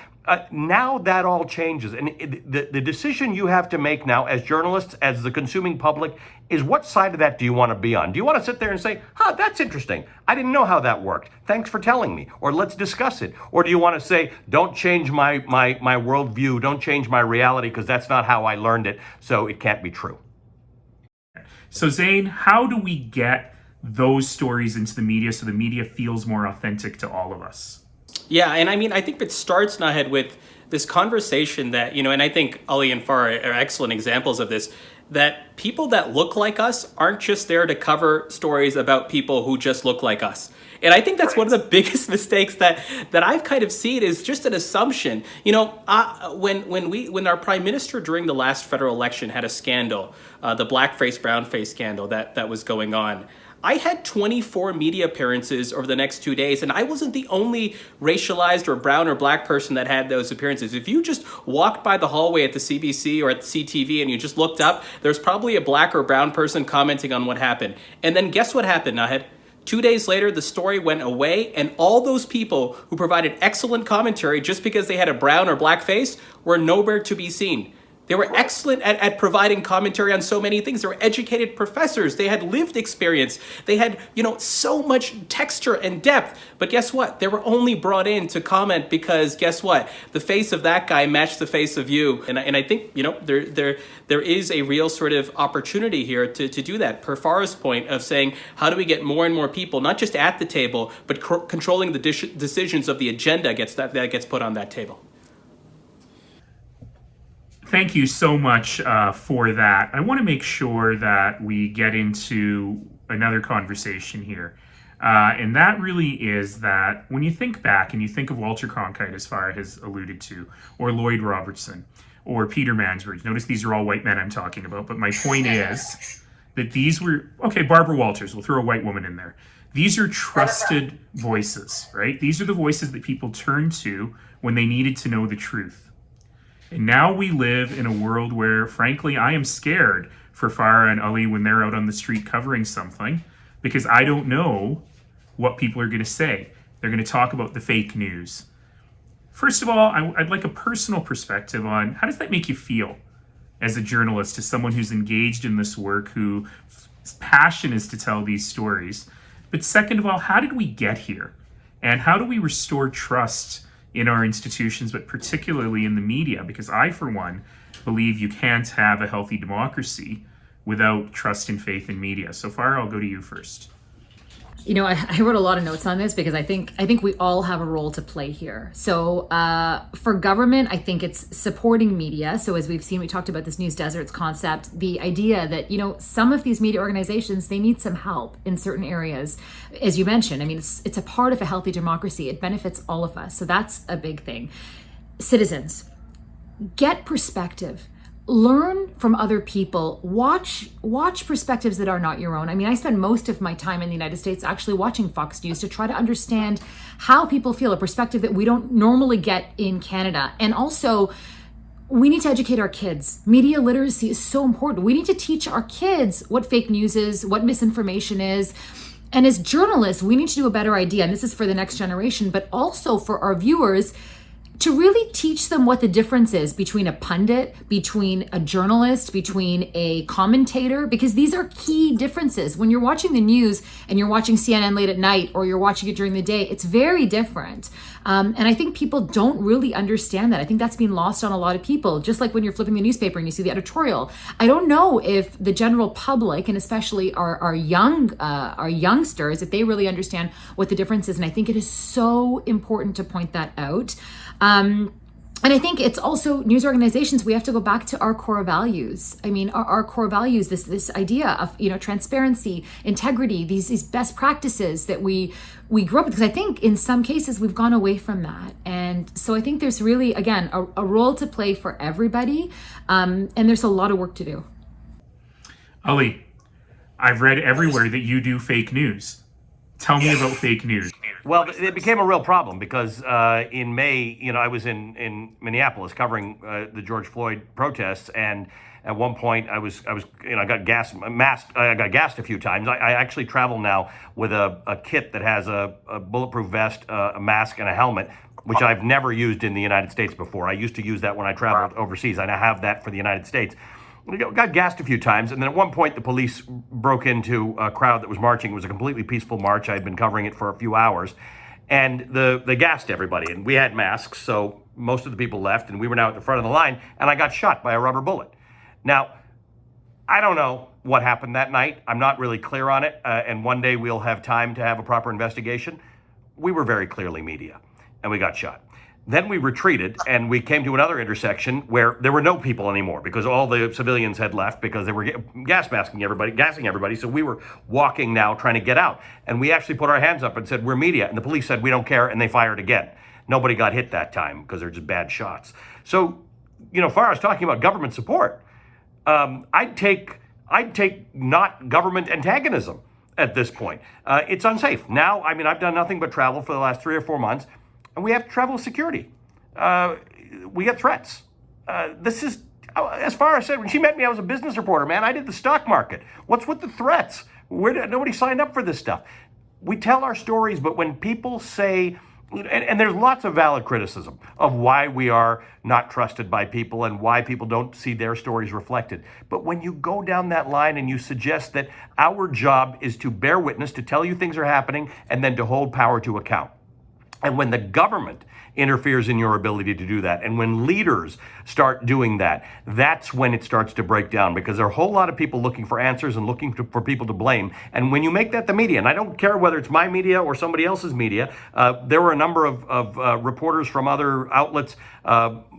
now that all changes. And the decision you have to make now as journalists, as the consuming public, is what side of that do you want to be on? Do you want to sit there and say, that's interesting, I didn't know how that worked, thanks for telling me, or let's discuss it? Or do you want to say, don't change my worldview, don't change my reality, because that's not how I learned it, so it can't be true? So Zayn, how do we get those stories into the media so the media feels more authentic to all of us? Yeah, and I think it starts, Nahed, with this conversation that, and I think Ali and Farah are excellent examples of this, that people that look like us aren't just there to cover stories about people who just look like us. And I think that's one of the biggest mistakes that I've kind of seen, is just an assumption. When our prime minister during the last federal election had a scandal, the blackface, brownface scandal that was going on, I had 24 media appearances over the next 2 days, and I wasn't the only racialized or brown or black person that had those appearances. If you just walked by the hallway at the CBC or at the CTV and you just looked up, there's probably a black or brown person commenting on what happened. And then guess what happened, Nahed? 2 days later, the story went away, and all those people who provided excellent commentary just because they had a brown or black face were nowhere to be seen. They were excellent at providing commentary on so many things. They were educated professors. They had lived experience. They had, so much texture and depth. But guess what? They were only brought in to comment because guess what? The face of that guy matched the face of you. And I think, there is a real sort of opportunity here to do that. Per Farah's point of saying, how do we get more and more people, not just at the table, but controlling the decisions of the agenda that gets put on that table. Thank you so much for that. I want to make sure that we get into another conversation here. And that really is that when you think back and you think of Walter Cronkite, as Farah has alluded to, or Lloyd Robertson, or Peter Mansbridge, notice these are all white men I'm talking about, but my point is that these were, okay, Barbara Walters, we'll throw a white woman in there. These are trusted voices, right? These are the voices that people turned to when they needed to know the truth. And now we live in a world where, frankly, I am scared for Farah and Ali when they're out on the street covering something, because I don't know what people are going to say. They're going to talk about the fake news. First of all, I'd like a personal perspective on how does that make you feel as a journalist, as someone who's engaged in this work, whose passion is to tell these stories. But second of all, how did we get here? And how do we restore trust in our institutions, but particularly in the media? Because I, for one, believe you can't have a healthy democracy without trust and faith in media. So Farah, I'll go to you first. You know, I wrote a lot of notes on this because I think we all have a role to play here. So for government, I think it's supporting media. So as we've seen, we talked about this news deserts concept, the idea that, you know, some of these media organizations, they need some help in certain areas. As you mentioned, I mean, it's a part of a healthy democracy. It benefits all of us. So that's a big thing. Citizens, get perspective. Learn from other people. Watch perspectives that are not your own. I mean, I spend most of my time in the United States actually watching Fox News to try to understand how people feel, a perspective that we don't normally get in Canada. And also, we need to educate our kids. Media literacy is so important. We need to teach our kids what fake news is, what misinformation is. And as journalists, we need to do a better idea. And this is for the next generation, but also for our viewers, to really teach them what the difference is between a pundit, between a journalist, between a commentator, because these are key differences. When you're watching the news and you're watching CNN late at night or you're watching it during the day, it's very different. And I think people don't really understand that. I think that's been lost on a lot of people. Just like when you're flipping the newspaper and you see the editorial. I don't know if the general public, and especially our youngsters, if they really understand what the difference is. And I think it is so important to point that out. And I think it's also news organizations, we have to go back to our core values. I mean, our core values, this idea of, you know, transparency, integrity, these best practices that we grew up with, because I think in some cases we've gone away from that. And so I think there's really, again, a role to play for everybody. And there's a lot of work to do. Ali, I've read everywhere that you do fake news. Tell me about fake news. Well, it became a real problem because in May, you know, I was in Minneapolis covering the George Floyd protests, and at one point I was, you know, I got gassed a few times. I actually travel now with a kit that has a bulletproof vest, a mask, and a helmet, which I've never used in the United States before. I used to use that when I traveled overseas. I now have that for the United States. We got gassed a few times, and then at one point the police broke into a crowd that was marching. It was a completely peaceful march. I had been covering it for a few hours, and they gassed everybody, and we had masks, so most of the people left, and we were now at the front of the line, and I got shot by a rubber bullet. Now, I don't know what happened that night. I'm not really clear on it, and one day we'll have time to have a proper investigation. We were very clearly media, and we got shot. Then we retreated, and we came to another intersection where there were no people anymore because all the civilians had left because they were gassing everybody. So we were walking now, trying to get out. And we actually put our hands up and said, we're media. And the police said, we don't care, and they fired again. Nobody got hit that time because they're just bad shots. So, you know, far as talking about government support, I'd take not government antagonism at this point. It's unsafe. Now, I mean, I've done nothing but travel for the last 3 or 4 months. And we have travel security. We get threats. This is, as far as I said, when she met me, I was a business reporter, man. I did the stock market. What's with the threats? Nobody signed up for this stuff. We tell our stories, but when people say, and there's lots of valid criticism of why we are not trusted by people and why people don't see their stories reflected. But when you go down that line and you suggest that our job is to bear witness, to tell you things are happening, and then to hold power to account. And when the government interferes in your ability to do that, and when leaders start doing that, that's when it starts to break down, because there are a whole lot of people looking for answers and looking for people to blame. And when you make that the media, and I don't care whether it's my media or somebody else's media, there were a number of reporters from other outlets,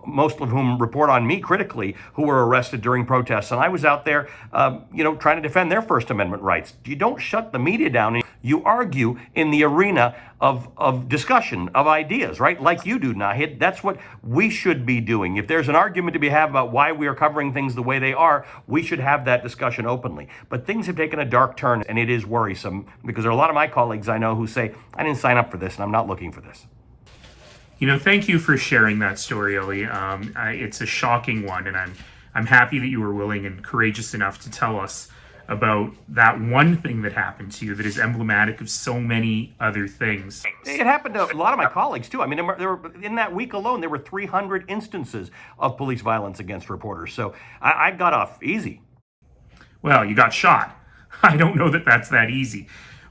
most of whom report on me critically, who were arrested during protests. And I was out there, trying to defend their First Amendment rights. You don't shut the media down. You argue in the arena of discussion. discussion of ideas, right? Like you do, Nahid. That's what we should be doing. If there's an argument to be had about why we are covering things the way they are, we should have that discussion openly. But things have taken a dark turn, and it is worrisome because there are a lot of my colleagues I know who say, I didn't sign up for this and I'm not looking for this. Thank you for sharing that story, Ellie. It's a shocking one, and I'm happy that you were willing and courageous enough to tell us about that one thing that happened to you that is emblematic of so many other things. It happened to a lot of my colleagues, too. I mean, there were in that week alone, there were 300 instances of police violence against reporters. So I got off easy. Well, you got shot. I don't know that that's that easy.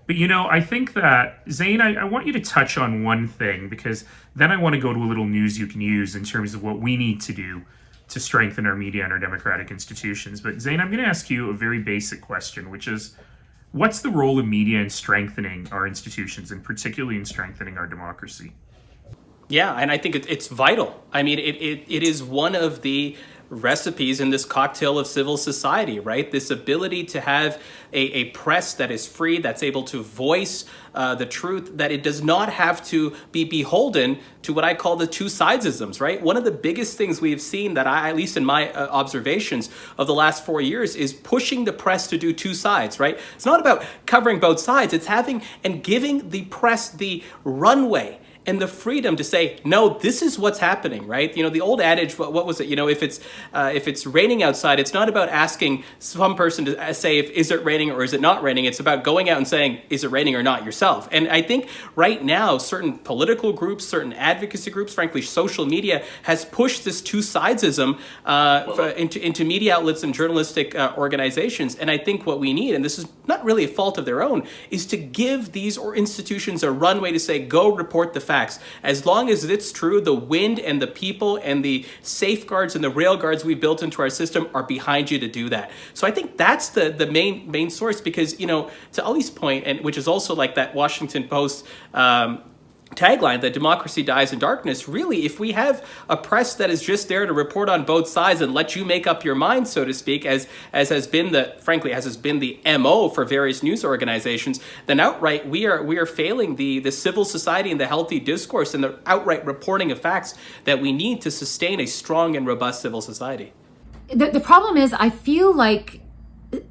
But, I think that, Zane, I want you to touch on one thing, because then I want to go to a little news you can use in terms of what we need to do to strengthen our media and our democratic institutions. But Zane, I'm going to ask you a very basic question, which is, what's the role of media in strengthening our institutions, and particularly in strengthening our democracy? Yeah, and I think it's vital. I mean, it is one of the recipes in this cocktail of civil society, right? This ability to have a press that is free, that's able to voice the truth, that it does not have to be beholden to what I call the two sidesisms, right? One of the biggest things we've seen that I, at least in my observations of the last 4 years, is pushing the press to do two sides, right? It's not about covering both sides. It's having and giving the press the runway and the freedom to say, no, this is what's happening, right? The old adage, what was it? If it's raining outside, it's not about asking some person to say, is it raining or is it not raining? It's about going out and saying, is it raining or not yourself? And I think right now, certain political groups, certain advocacy groups, frankly, social media has pushed this two-sidesism into media outlets and journalistic organizations. And I think what we need, and this is not really a fault of their own, is to give these institutions a runway to say, go report the facts. As long as it's true, the wind and the people and the safeguards and the rail guards we've built into our system are behind you to do that. So I think that's the main source, because, to Ali's point, and which is also like that Washington Post tagline that democracy dies in darkness. Really, if we have a press that is just there to report on both sides and let you make up your mind, so to speak, as has been the MO for various news organizations, then outright we are failing the civil society and the healthy discourse and the outright reporting of facts that we need to sustain a strong and robust civil society. The problem is, I feel like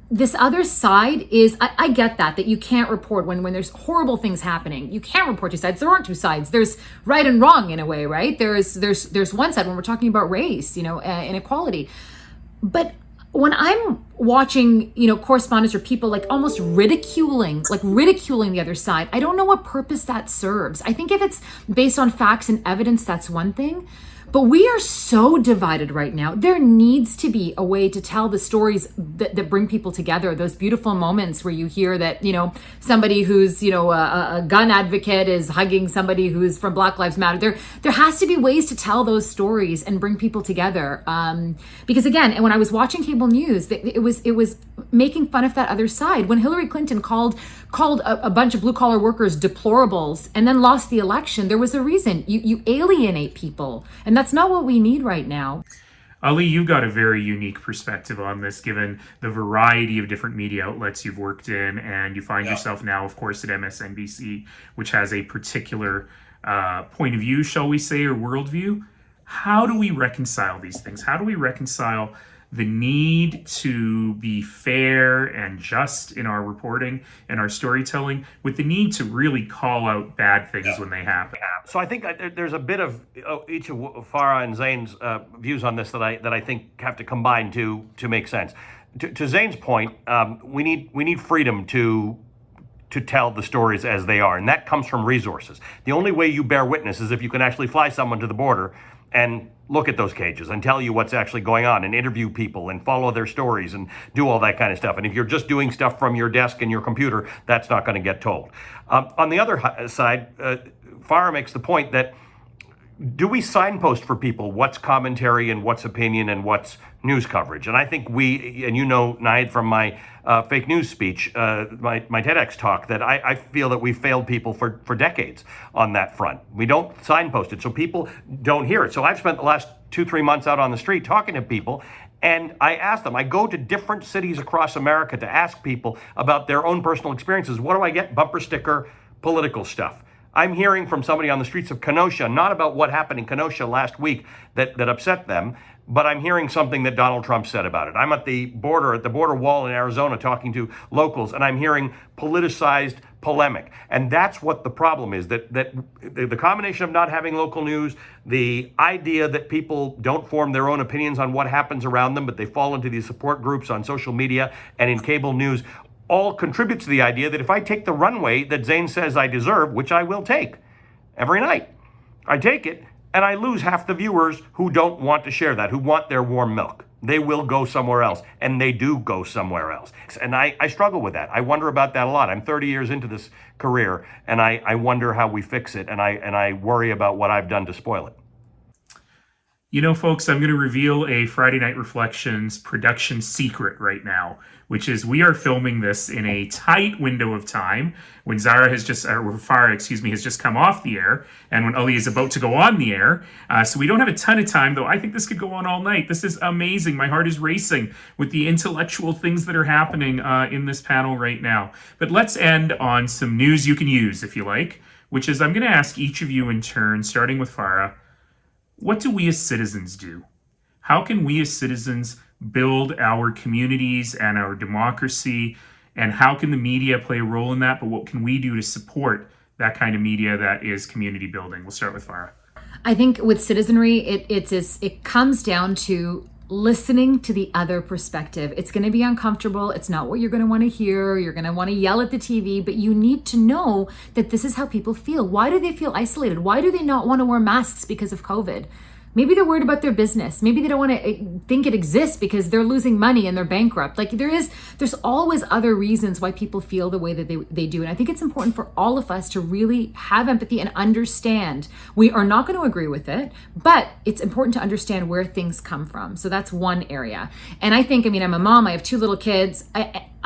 this other side is, I get that you can't report when there's horrible things happening. You can't report two sides. There aren't two sides. There's right and wrong in a way, right? There's one side when we're talking about race, inequality. But when I'm watching, correspondents or people like almost ridiculing the other side, I don't know what purpose that serves. I think if it's based on facts and evidence, that's one thing. But we are so divided right now. There needs to be a way to tell the stories that bring people together. Those beautiful moments where you hear that, somebody who's, a gun advocate is hugging somebody who's from Black Lives Matter. There has to be ways to tell those stories and bring people together. Because again, and when I was watching cable news, it was making fun of that other side. When Hillary Clinton called a bunch of blue collar workers deplorables and then lost the election, there was a reason. You alienate people, and that's not what we need right now. Ali, you've got a very unique perspective on this, given the variety of different media outlets you've worked in, and you find yourself now, of course, at MSNBC, which has a particular point of view, shall we say, or worldview. How do we reconcile these things? How do we reconcile the need to be fair and just in our reporting and our storytelling with the need to really call out bad things when they happen? So I think there's a bit of each of Farah and Zane's views on this that I think have to combine to make sense. To Zane's point, we need freedom to tell the stories as they are, and that comes from resources. The only way you bear witness is if you can actually fly someone to the border and look at those cages and tell you what's actually going on and interview people and follow their stories and do all that kind of stuff. And if you're just doing stuff from your desk and your computer, that's not going to get told. On the other side, Farah makes the point that, do we signpost for people what's commentary and what's opinion and what's news coverage? And I think we, and Nahid, from my fake news speech, my TEDx talk, that I feel that we've failed people for decades on that front. We don't signpost it, so people don't hear it. So I've spent the last 2-3 months out on the street talking to people, and I ask them, I go to different cities across America to ask people about their own personal experiences. What do I get? Bumper sticker, political stuff. I'm hearing from somebody on the streets of Kenosha, not about what happened in Kenosha last week that upset them, but I'm hearing something that Donald Trump said about it. I'm at the border wall in Arizona talking to locals, and I'm hearing politicized polemic. And that's what the problem is, that the combination of not having local news, the idea that people don't form their own opinions on what happens around them, but they fall into these support groups on social media and in cable news, all contributes to the idea that if I take the runway that Zane says I deserve, which I will take every night, I take it, and I lose half the viewers who don't want to share that, who want their warm milk. They will go somewhere else, and they do go somewhere else. And I struggle with that. I wonder about that a lot. I'm 30 years into this career, and I wonder how we fix it, and I worry about what I've done to spoil it. You know, folks, I'm going to reveal a Friday Night Reflections production secret right now, which is we are filming this in a tight window of time when Farah has just come off the air, and when Ali is about to go on the air. So we don't have a ton of time, though. I think this could go on all night. This is amazing. My heart is racing with the intellectual things that are happening in this panel right now. But let's end on some news you can use, if you like, which is I'm going to ask each of you in turn, starting with Farah. What do we as citizens do? How can we as citizens build our communities and our democracy? And how can the media play a role in that? But what can we do to support that kind of media that is community building? We'll start with Farah. I think with citizenry, it comes down to listening to the other perspective. It's going to be uncomfortable. It's not what you're going to want to hear. You're going to want to yell at the TV, but you need to know that this is how people feel. Why do they feel isolated? Why do they not want to wear masks because of COVID? Maybe they're worried about their business. Maybe they don't want to think it exists because they're losing money and they're bankrupt. Like there's always other reasons why people feel the way that they do. And I think it's important for all of us to really have empathy and understand. We are not going to agree with it, but it's important to understand where things come from. So that's one area. And I think, I'm a mom, I have 2 little kids.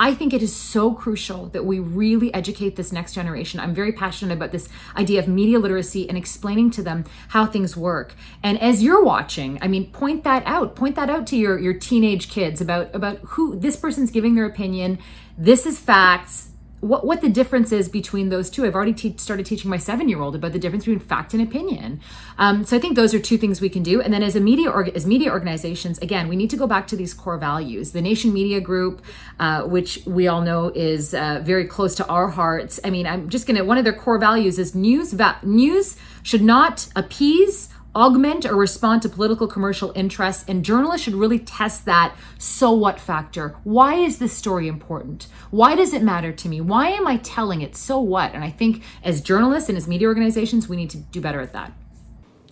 I think it is so crucial that we really educate this next generation. I'm very passionate about this idea of media literacy and explaining to them how things work. And as you're watching, point that out to your teenage kids about who this person's giving their opinion. This is facts. What the difference is between those two. I've already started teaching my 7-year-old about the difference between fact and opinion. So I think those are 2 things we can do. And then as media organizations, again, we need to go back to these core values. The Nation Media Group, which we all know is very close to our hearts. One of their core values is news should not appease, augment, or respond to political commercial interests, and journalists should really test that so what factor. Why is this story important? Why does it matter to me? Why am I telling it? So what? And I think as journalists and as media organizations, we need to do better at that.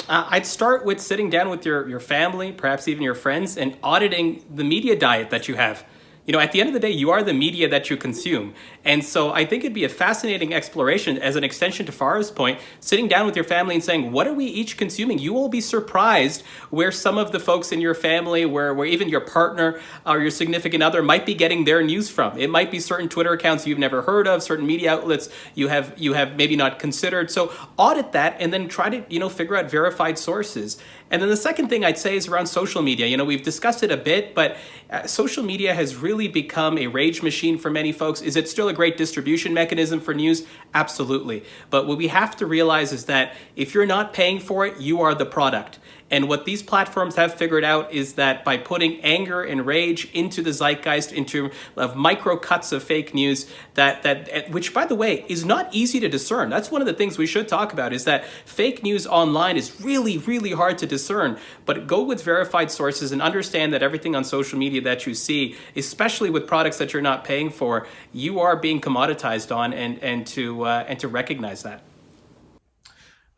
I'd start with sitting down with your family, perhaps even your friends, and auditing the media diet that you have. At the end of the day, you are the media that you consume. And so I think it'd be a fascinating exploration as an extension to Farah's point, sitting down with your family and saying, what are we each consuming? You will be surprised where some of the folks in your family, where even your partner or your significant other might be getting their news from. It might be certain Twitter accounts you've never heard of, certain media outlets you have maybe not considered. So audit that and then try to, figure out verified sources. And then the second thing I'd say is around social media. We've discussed it a bit, but social media has really become a rage machine for many folks. Is it still a great distribution mechanism for news? Absolutely. But what we have to realize is that if you're not paying for it, you are the product. And what these platforms have figured out is that by putting anger and rage into the zeitgeist, into micro cuts of fake news, that which, by the way, is not easy to discern. That's one of the things we should talk about, is that fake news online is really, really hard to discern. But go with verified sources and understand that everything on social media that you see, especially with products that you're not paying for, you are being commoditized on, and to recognize that.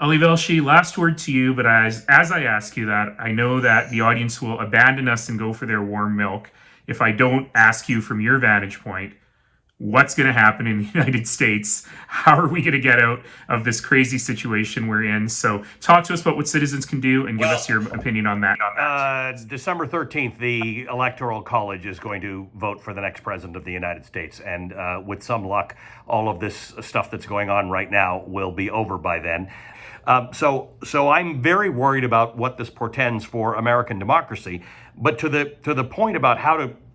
Ali Velshi, last word to you, but as I ask you that, I know that the audience will abandon us and go for their warm milk if I don't ask you from your vantage point, what's going to happen in the United States? How are we going to get out of this crazy situation we're in? So talk to us about what citizens can do and give us your opinion on that. December 13th, the Electoral College is going to vote for the next president of the United States. And with some luck, all of this stuff that's going on right now will be over by then. So I'm very worried about what this portends for American democracy. But to the point about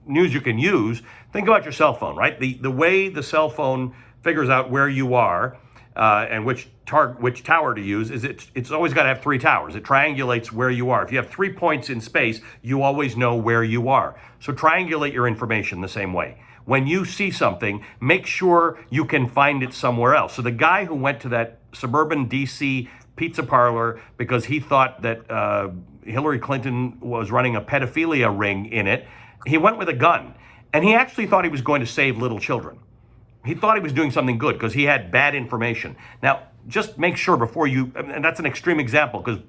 news you can use, think about your cell phone, right? The way the cell phone figures out where you are and which tower to use, is it's always got to have three towers. It triangulates where you are. If you have 3 points in space, you always know where you are. So triangulate your information the same way. When you see something, make sure you can find it somewhere else. So the guy who went to that suburban DC pizza parlor because he thought that Hillary Clinton was running a pedophilia ring in it, he went with a gun. And he actually thought he was going to save little children. He thought he was doing something good because he had bad information. Now, just make sure before you, and that's an extreme example because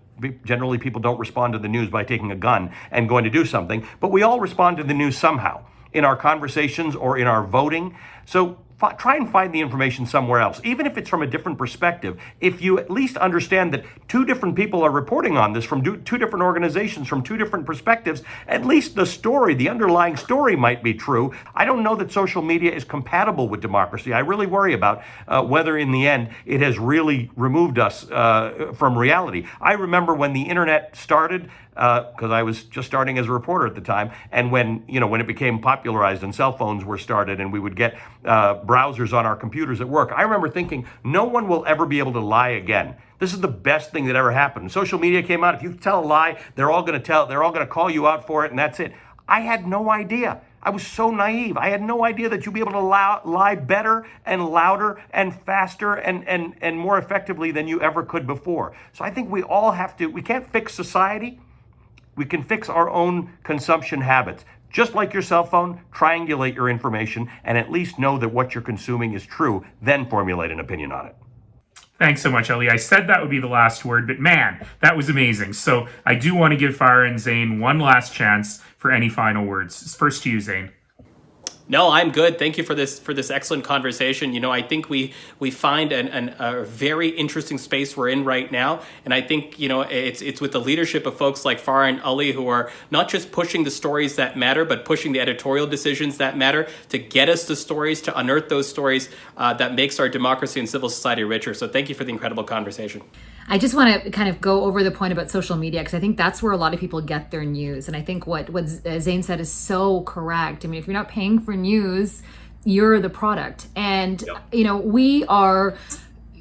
generally people don't respond to the news by taking a gun and going to do something, but we all respond to the news somehow in our conversations or in our voting. So try and find the information somewhere else, even if it's from a different perspective. If you at least understand that 2 different people are reporting on this from 2 different organizations, from 2 different perspectives, at least the story, the underlying story might be true. I don't know that social media is compatible with democracy. I really worry about whether in the end it has really removed us from reality. I remember when the internet started, because I was just starting as a reporter at the time, and when it became popularized and cell phones were started and we would get browsers on our computers at work, I remember thinking, no one will ever be able to lie again. This is the best thing that ever happened. Social media came out. If you tell a lie, they're all going to call you out for it, and that's it. I had no idea. I was so naive. I had no idea that you'd be able to lie better and louder and faster and more effectively than you ever could before. So I think we all have to, we can't fix society. We can fix our own consumption habits. Just like your cell phone, triangulate your information and at least know that what you're consuming is true, then formulate an opinion on it. Thanks so much, Ali. I said that would be the last word, but man, that was amazing. So I do want to give Farah and Zain one last chance for any final words. First to you, Zain. No, I'm good. Thank you for this excellent conversation. I think we find a very interesting space we're in right now, and I think it's with the leadership of folks like Farah and Ali who are not just pushing the stories that matter, but pushing the editorial decisions that matter to get us the stories, to unearth those stories that makes our democracy and civil society richer. So thank you for the incredible conversation. I just want to kind of go over the point about social media because I think that's where a lot of people get their news. And I think what Zain said is so correct. I mean, if you're not paying for news, you're the product. And,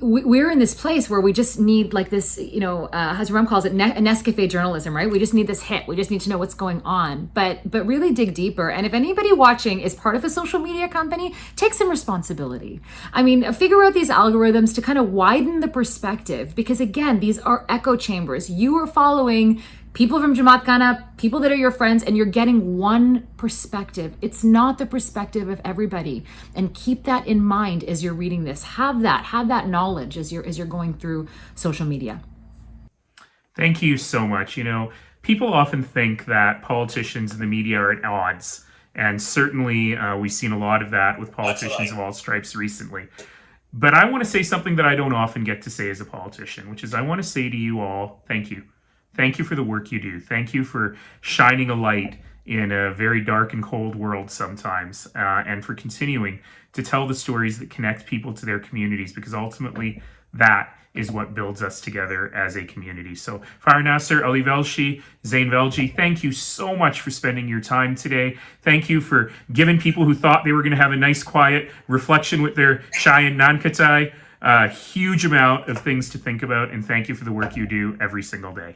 we're in this place where we just need like this, Hazram calls it Nescafe journalism, right? We just need this hit. We just need to know what's going on, but really dig deeper. And if anybody watching is part of a social media company, take some responsibility. I mean, figure out these algorithms to kind of widen the perspective, because again, these are echo chambers. You are following people from Jamaat Khana, people that are your friends, and you're getting one perspective. It's not the perspective of everybody. And keep that in mind as you're reading this. Have that knowledge as you're going through social media. Thank you so much. People often think that politicians and the media are at odds. And certainly we've seen a lot of that with politicians of all stripes recently. But I want to say something that I don't often get to say as a politician, which is I want to say to you all, thank you. Thank you for the work you do. Thank you for shining a light in a very dark and cold world sometimes, and for continuing to tell the stories that connect people to their communities, because ultimately that is what builds us together as a community. So Farah Nasser, Ali Velshi, Zain Velji, thank you so much for spending your time today. Thank you for giving people who thought they were going to have a nice quiet reflection with their chai and naan khatai a huge amount of things to think about, and thank you for the work you do every single day.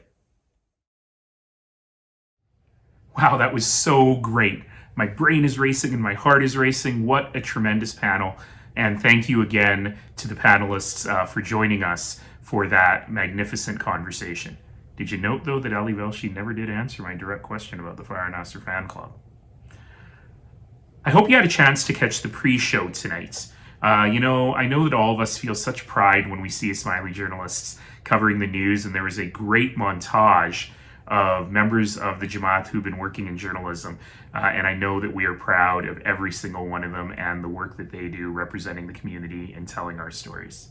Wow, that was so great. My brain is racing and my heart is racing. What a tremendous panel. And thank you again to the panelists for joining us for that magnificent conversation. Did you note, though, that Ali Velshi never did answer my direct question about the Farah Nasser fan club? I hope you had a chance to catch the pre-show tonight. I know that all of us feel such pride when we see Ismaili journalists covering the news, and there was a great montage of members of the Jamaat who've been working in journalism. And I know that we are proud of every single one of them and the work that they do representing the community and telling our stories.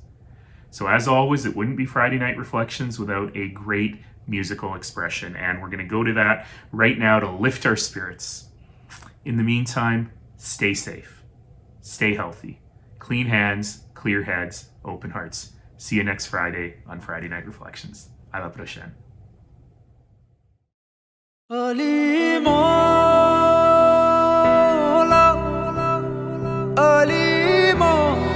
So as always, it wouldn't be Friday Night Reflections without a great musical expression. And we're going to go to that right now to lift our spirits. In the meantime, stay safe, stay healthy, clean hands, clear heads, open hearts. See you next Friday on Friday Night Reflections. À la prochaine. Ali Mola, Ali Mola.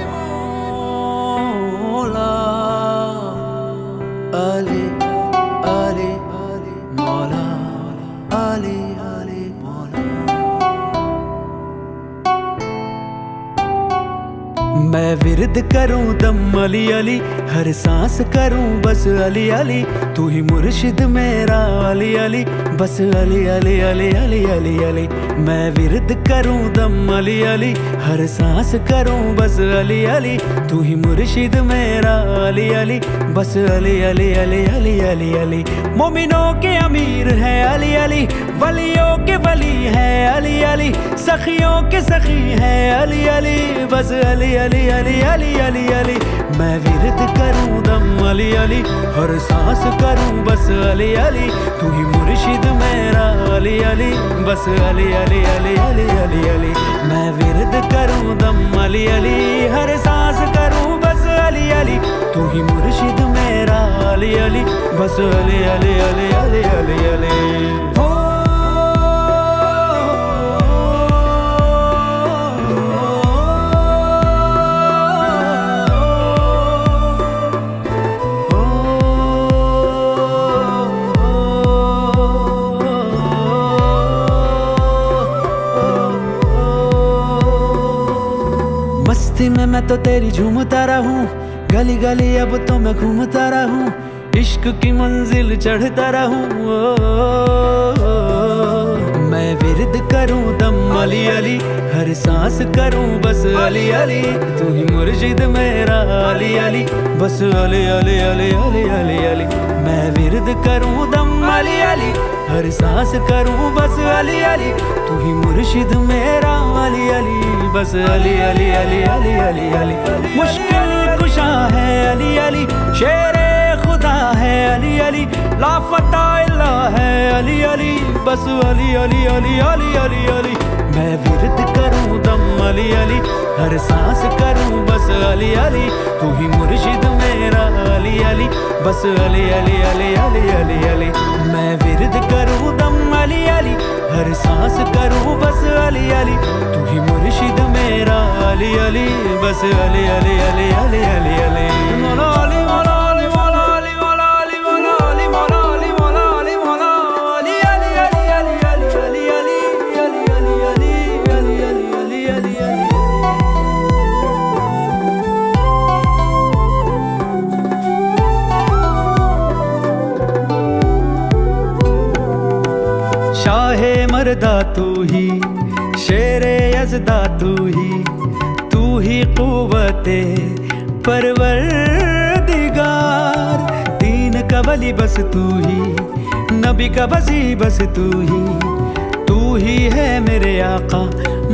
मैं विरद करूं दम अली अली, हर सांस करूं बस अली अली, तू ही मुर्शिद मेरा अली अली, बस अली अली अली अली अली अली। मैं विरद करूं दम अली अली, हर सांस करूं बस अली अली, तू ही मुर्शिद मेरा अली अली, बस अली अली अली अली अली अली। मोमिनों के अमीर है अली अली, वलियों के वली है अली अली, सखियों के सखी है अली अली, बस अली अली अली अली अली अली। मैं विरद करूं दम अली अली, हर सांस करूं बस अली अली, तू ही मुर्शिद मेरा अली अली, बस अली अली अली अली अली अली। मैं विरद करूं दम अली अली, हर सांस करूं बस अली अली, तू ही मुर्शिद मेरा अली अली, बस अली अली अली अली अली अली। मस्ती में मैं तो तेरी झूमता रहूं, गली गली अब तो मैं घूमता रहूं, इश्क की मंजिल चढ़ता रहूं। मैं विरद करूं दम अली अली, हर सांस करूं बस अली अली, तू ही मुर्शिद मेरा अली अली, बस अली अली अली अली अली अली। मैं विरद करूं दम अली अली, हर सांस करूं बस अली अली, तू ही मुर्शिद मेरा अली अली, बस अली अली अली अली अली अली। मुश्किल कुशा है अली अली, शेरे खुदा है अली अली, लाफता इल्ला है अली अली, बस अली अली अली अली अली अली। मैं विरद करूं दम अली अली, हर सांस करूं बस अली अली, तू ही मुर्शिद मेरा अली अली, बस अली अली अली अली अली अली। मैं विरद करूं दम अली अली, हर सांस करूं बस अली अली, तू ही मुर्शिद मेरा अली अली, बस अली अली अली अली अली अली। मौला अली मौला अली मौला अली मौला अली मौला अली मौला अली मौला अली मौला अली अली अली अली अली अली अली अली अली अली अली अली अली। शाहे मर्दा तू ही, शेरे यज़दा तू ही क़ुव्वते परवरदिगार, दीन का वली बस तू ही, नबी का वज़ी बस तू ही है मेरे आका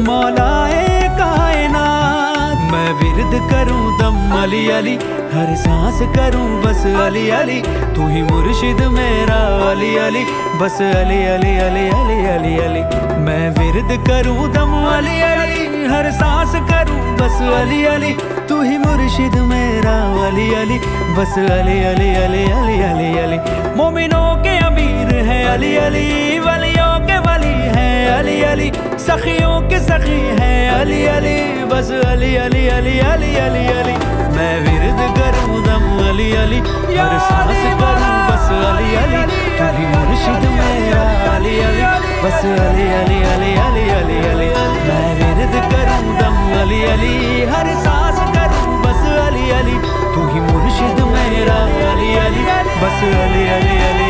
मौलाए कायनात। मैं विरद करूं दम अली अली, हर सांस करूं बस अली अली, तू ही मुर्शिद मेरा अली अली, बस अली अली अली अली अली अली। मैं विरद करूं दम अली अली, हर सांस करूं बस अली अली, तू ही मुर्शिद मेरा अली अली, बस अली अली अली अली अली अली। मोमिनों के अमीर है अली अली, वलियों के वली है अली अली, सखियों के सखी है अली अली, बस अली अली अली अली अली अली। मैं विरद करूं दम अली अली, हर सांस करूं बस अली अली, तू ही मुर्शिद मेरा अली अली, बस अली अली अली अली अली अली। मैं विरद करूं दम अली अली, हर सांस करूं बस अली अली, तू ही मुर्शिद मेरा अली अली, बस अली अली अली